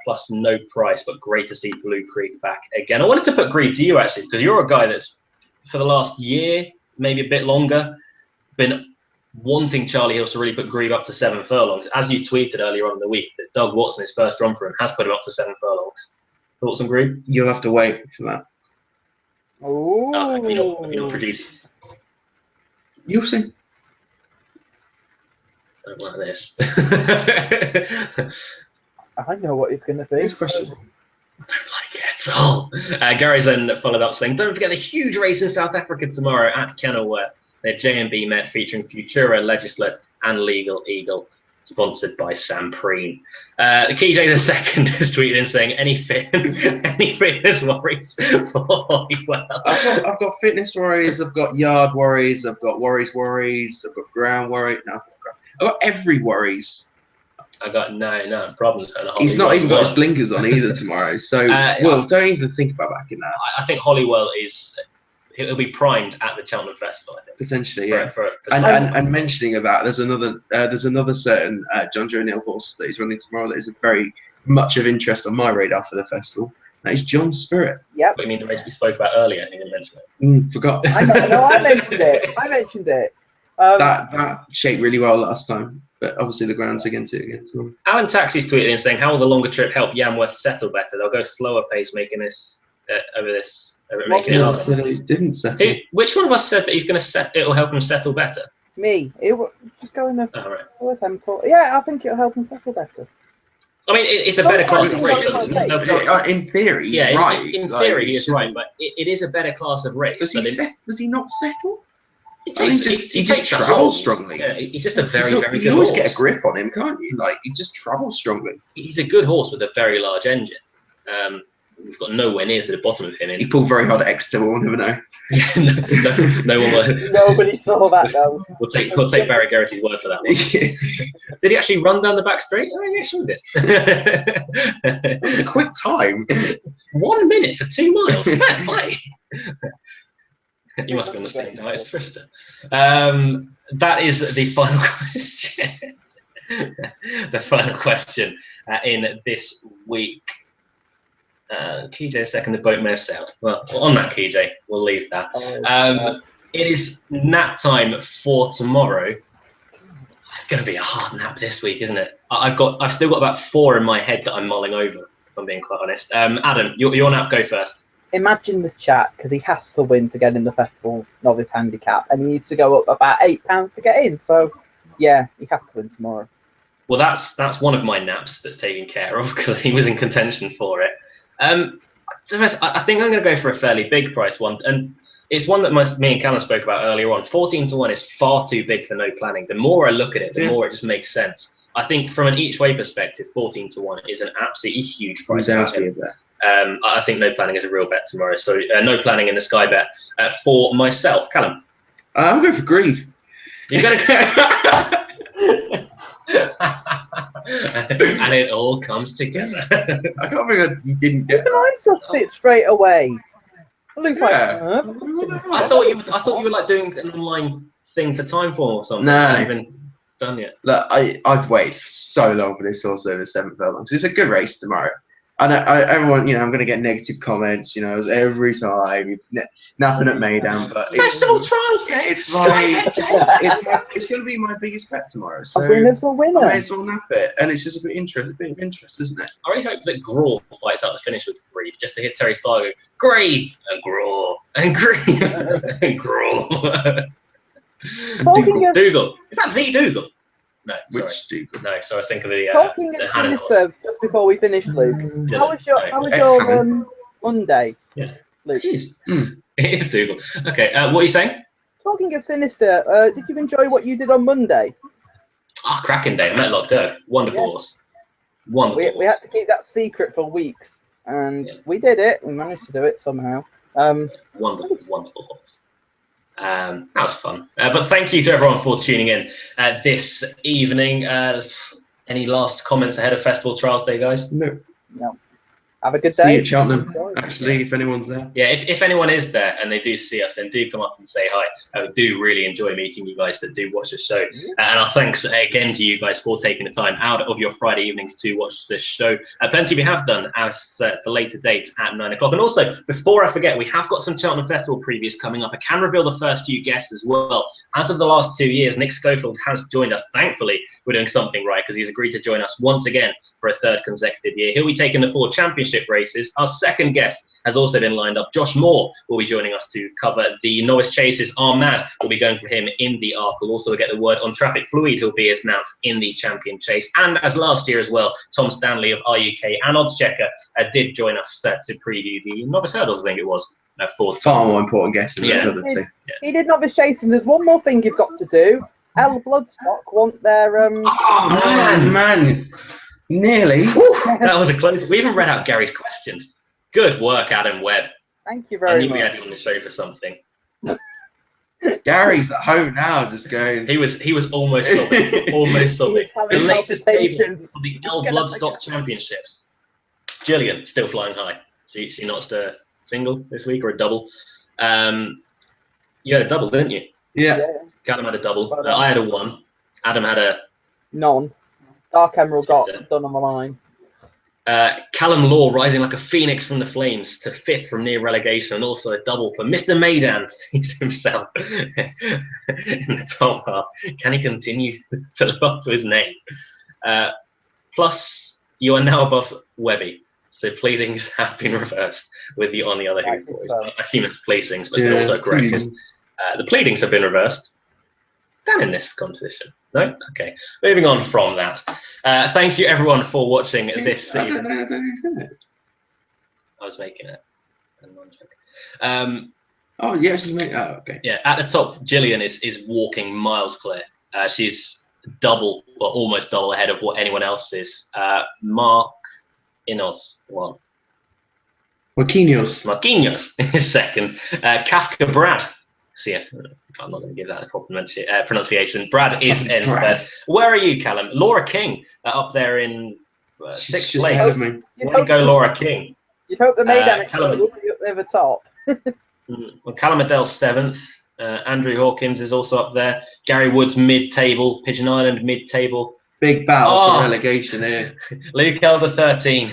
plus no price, but great to see Blue Creek back again. I wanted to put Grebe to you, actually, because you're a guy that's, for the last year, maybe a bit longer, been wanting Charlie Hills to really put Grebe up to 7 furlongs. As you tweeted earlier on in the week, that Doug Watson, his first run for him, has put him up to 7 furlongs. Thoughts on Grebe? You'll have to wait for that. Oh. Have you not produced? You'll see. Don't like this. I know what it's going to be. Next question. I don't like it at all. Gary's then followed up saying, don't forget the huge race in South Africa tomorrow at Kenilworth. Their J&B Met featuring Futura, Legislate and Legal Eagle, sponsored by Sam Preen. Key J II has tweeted in saying, any fitness worries for Hollywell? I've got fitness worries, I've got yard worries, I've got worries, I've got ground worry. No, I've got every worries. I got no problems. He's not even got his blinkers on either tomorrow. So, don't even think about backing that. I think Hollywell he'll be primed at the Cheltenham Festival, I think. Potentially, yeah. And mentioning of that, there's another certain John Joe Neal horse that he's running tomorrow that is very much of interest on my radar for the festival. That is John Spirit. Yep. What do you mean the race we spoke about earlier? I didn't mention it. Forgot. I mentioned it. That shaped really well last time, but obviously the ground's against it again tomorrow. Alan Taxi's tweeted in saying, how will the longer trip help Yamworth settle better? They'll go slower pace, making this over this. Making it harder. He didn't settle. Which one of us said that he's going to it'll help him settle better? Me. It will just go in the. Oh, right. Yeah, I think it'll help him settle better. I mean, it's a better class of race. In theory, he's yeah, right. In theory, he is right, but it is a better class of race. Does he not settle? He just travels strongly. Yeah, he's just a very good horse. You always get a grip on him, can't you? Like, he just travels strongly. He's a good horse with a very large engine. We've got nowhere near to the bottom of him. He pulled very hard at Exeter, we'll never know. no one will. Nobody saw that, though. We'll take Barry Garrity's word for that one. Did he actually run down the back straight? Oh, yeah, sure did. That was a quick time. 1 minute for 2 miles. Fair play. You must be on the same diet as Trista. That is the final question. The final question in this week. KJ second, the boat may have sailed. Well, on that, KJ, we'll leave that. It is nap time for tomorrow. It's going to be a hard nap this week, isn't it? I've still got about 4 in my head that I'm mulling over, if I'm being quite honest. Adam, your nap, go first. Imagine the chat, because he has to win to get in the festival novice handicap, and he needs to go up about £8 to get in. So, yeah, he has to win tomorrow. Well, that's one of my naps that's taken care of because he was in contention for it. I think I'm going to go for a fairly big price one, and it's one that me and Callum spoke about earlier on. 14-1 is far too big for no planning. The more I look at it, the more it just makes sense. I think from an each way perspective, 14-1 is an absolutely huge price. I think no planning is a real bet tomorrow. So no planning in the Sky Bet for myself. Callum? I'm going for Cleeve. You're going to go... And it all comes together. I can't believe you didn't get that. I sussed it straight away. It looks like... I thought you were like doing an online thing for Timeform or something. No. I haven't even done yet. Look, I've waited for so long for this horse over 7 furlongs. It's a good race tomorrow. And everyone, I'm going to get negative comments, every time, napping at Maidan, but Festival Trials Day. It's going to be my biggest bet tomorrow. So a winner's a winner. I may as well nap it, and it's just a bit of interest, isn't it? I really hope that Graw fights out the finish with Grieve, just to hit Terry Spargo. Grieve and Graw and Grieve and Graw. Dougal. Is that the Dougal? No, sorry. Which Dougal? No, so I was thinking of the Talking of Sinister, just before we finish, Luke. How was your Monday, Luke? It is Dougal. Okay, what are you saying? Talking of Sinister, did you enjoy what you did on Monday? Cracking day. I met Lockdown. Wonderful horse. Wonderful. We had to keep that secret for weeks, and we did it. We managed to do it somehow. Wonderful horse. That was fun. But thank you to everyone for tuning in this evening. Any last comments ahead of Festival Trials Day, guys? No. Have a good day. See you at Cheltenham, actually, if anyone's there. Yeah, if anyone is there and they do see us, then do come up and say hi. I do really enjoy meeting you guys that do watch the show. And our thanks again to you guys for taking the time out of your Friday evenings to watch this show. Plenty we have done as the later date at 9 o'clock. And also, before I forget, we have got some Cheltenham Festival previews coming up. I can reveal the first few guests as well. As of the last 2 years, Nick Schofield has joined us. Thankfully, we're doing something right because he's agreed to join us once again for a 3rd consecutive year. He'll be taking the 4 championship races. Our second guest has also been lined up. Josh Moore will be joining us to cover the Novice Chases. Armad will be going for him in the Arc. We'll also get the word on Traffic Fluid, who'll be his mount in the Champion Chase. And as last year as well, Tom Stanley of RUK and Oddschecker did join us to preview the Novice Hurdles, I think it was. Far more important guest than those other two. He did Novice Chasing. There's one more thing you've got to do. L Bloodstock want their... Oh, man. Nearly. That was a close. We even read out Gary's questions. Good work, Adam Webb. Thank you very much. We had you on the show for something. Gary's at home now, just going. He was almost sobbing. Almost sobbing. The latest table for the L Bloodstock Championships. Gillian still flying high. She notched a single this week or a double. You had a double, didn't you? Yeah. Callum had a double. I had a 1. Adam had a none. Dark Emerald got done on the line. Callum Law rising like a phoenix from the flames to 5th from near relegation, and also a double for Mr. Maidan sees himself in the top half. Can he continue to live up to his name? Plus, you are now above Webby, so pleadings have been reversed with the On the Other Hoof boys. I assume it's placings, but it's been auto-corrected. The pleadings have been reversed. Dan in this competition. No? Okay. Moving on from that. Thank you, everyone, for watching this season. I don't know who's in it. I was making it. Oh, yeah, she's making it. Oh, okay. Yeah, at the top, Gillian is walking miles clear. She's double, well, almost double ahead of what anyone else is. Mark Inos won. Marquinhos is second. Kafka Brad. See, I'm not going to give that a proper pronunciation. Brad is in third. Where are you, Callum? Laura King up there in 6th place. Way to go, Laura King. You'd hope the Maidan will be up there the top. Well, Callum Adele 7th. Andrew Hawkins is also up there. Gary Woods mid-table. Pigeon Island mid-table. Big battle Oh. for relegation here. Luke Elder 13,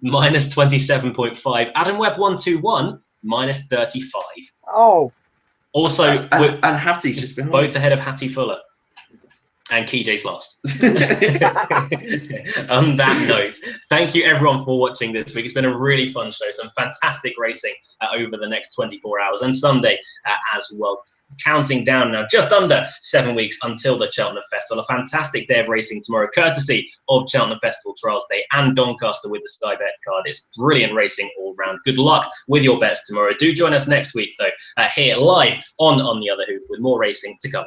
minus 27.5. Adam Webb 121, minus 35. Oh, Also, and Hattie's just been both ahead of Hattie Fuller. And KJ's last. On that note, thank you everyone for watching this week. It's been a really fun show. Some fantastic racing over the next 24 hours and Sunday as well. Counting down now, just under 7 weeks until the Cheltenham Festival. A fantastic day of racing tomorrow, courtesy of Cheltenham Festival Trials Day and Doncaster with the Sky Bet card. It's brilliant racing all round. Good luck with your bets tomorrow. Do join us next week, though, here live on the Other Hoof with more racing to cover.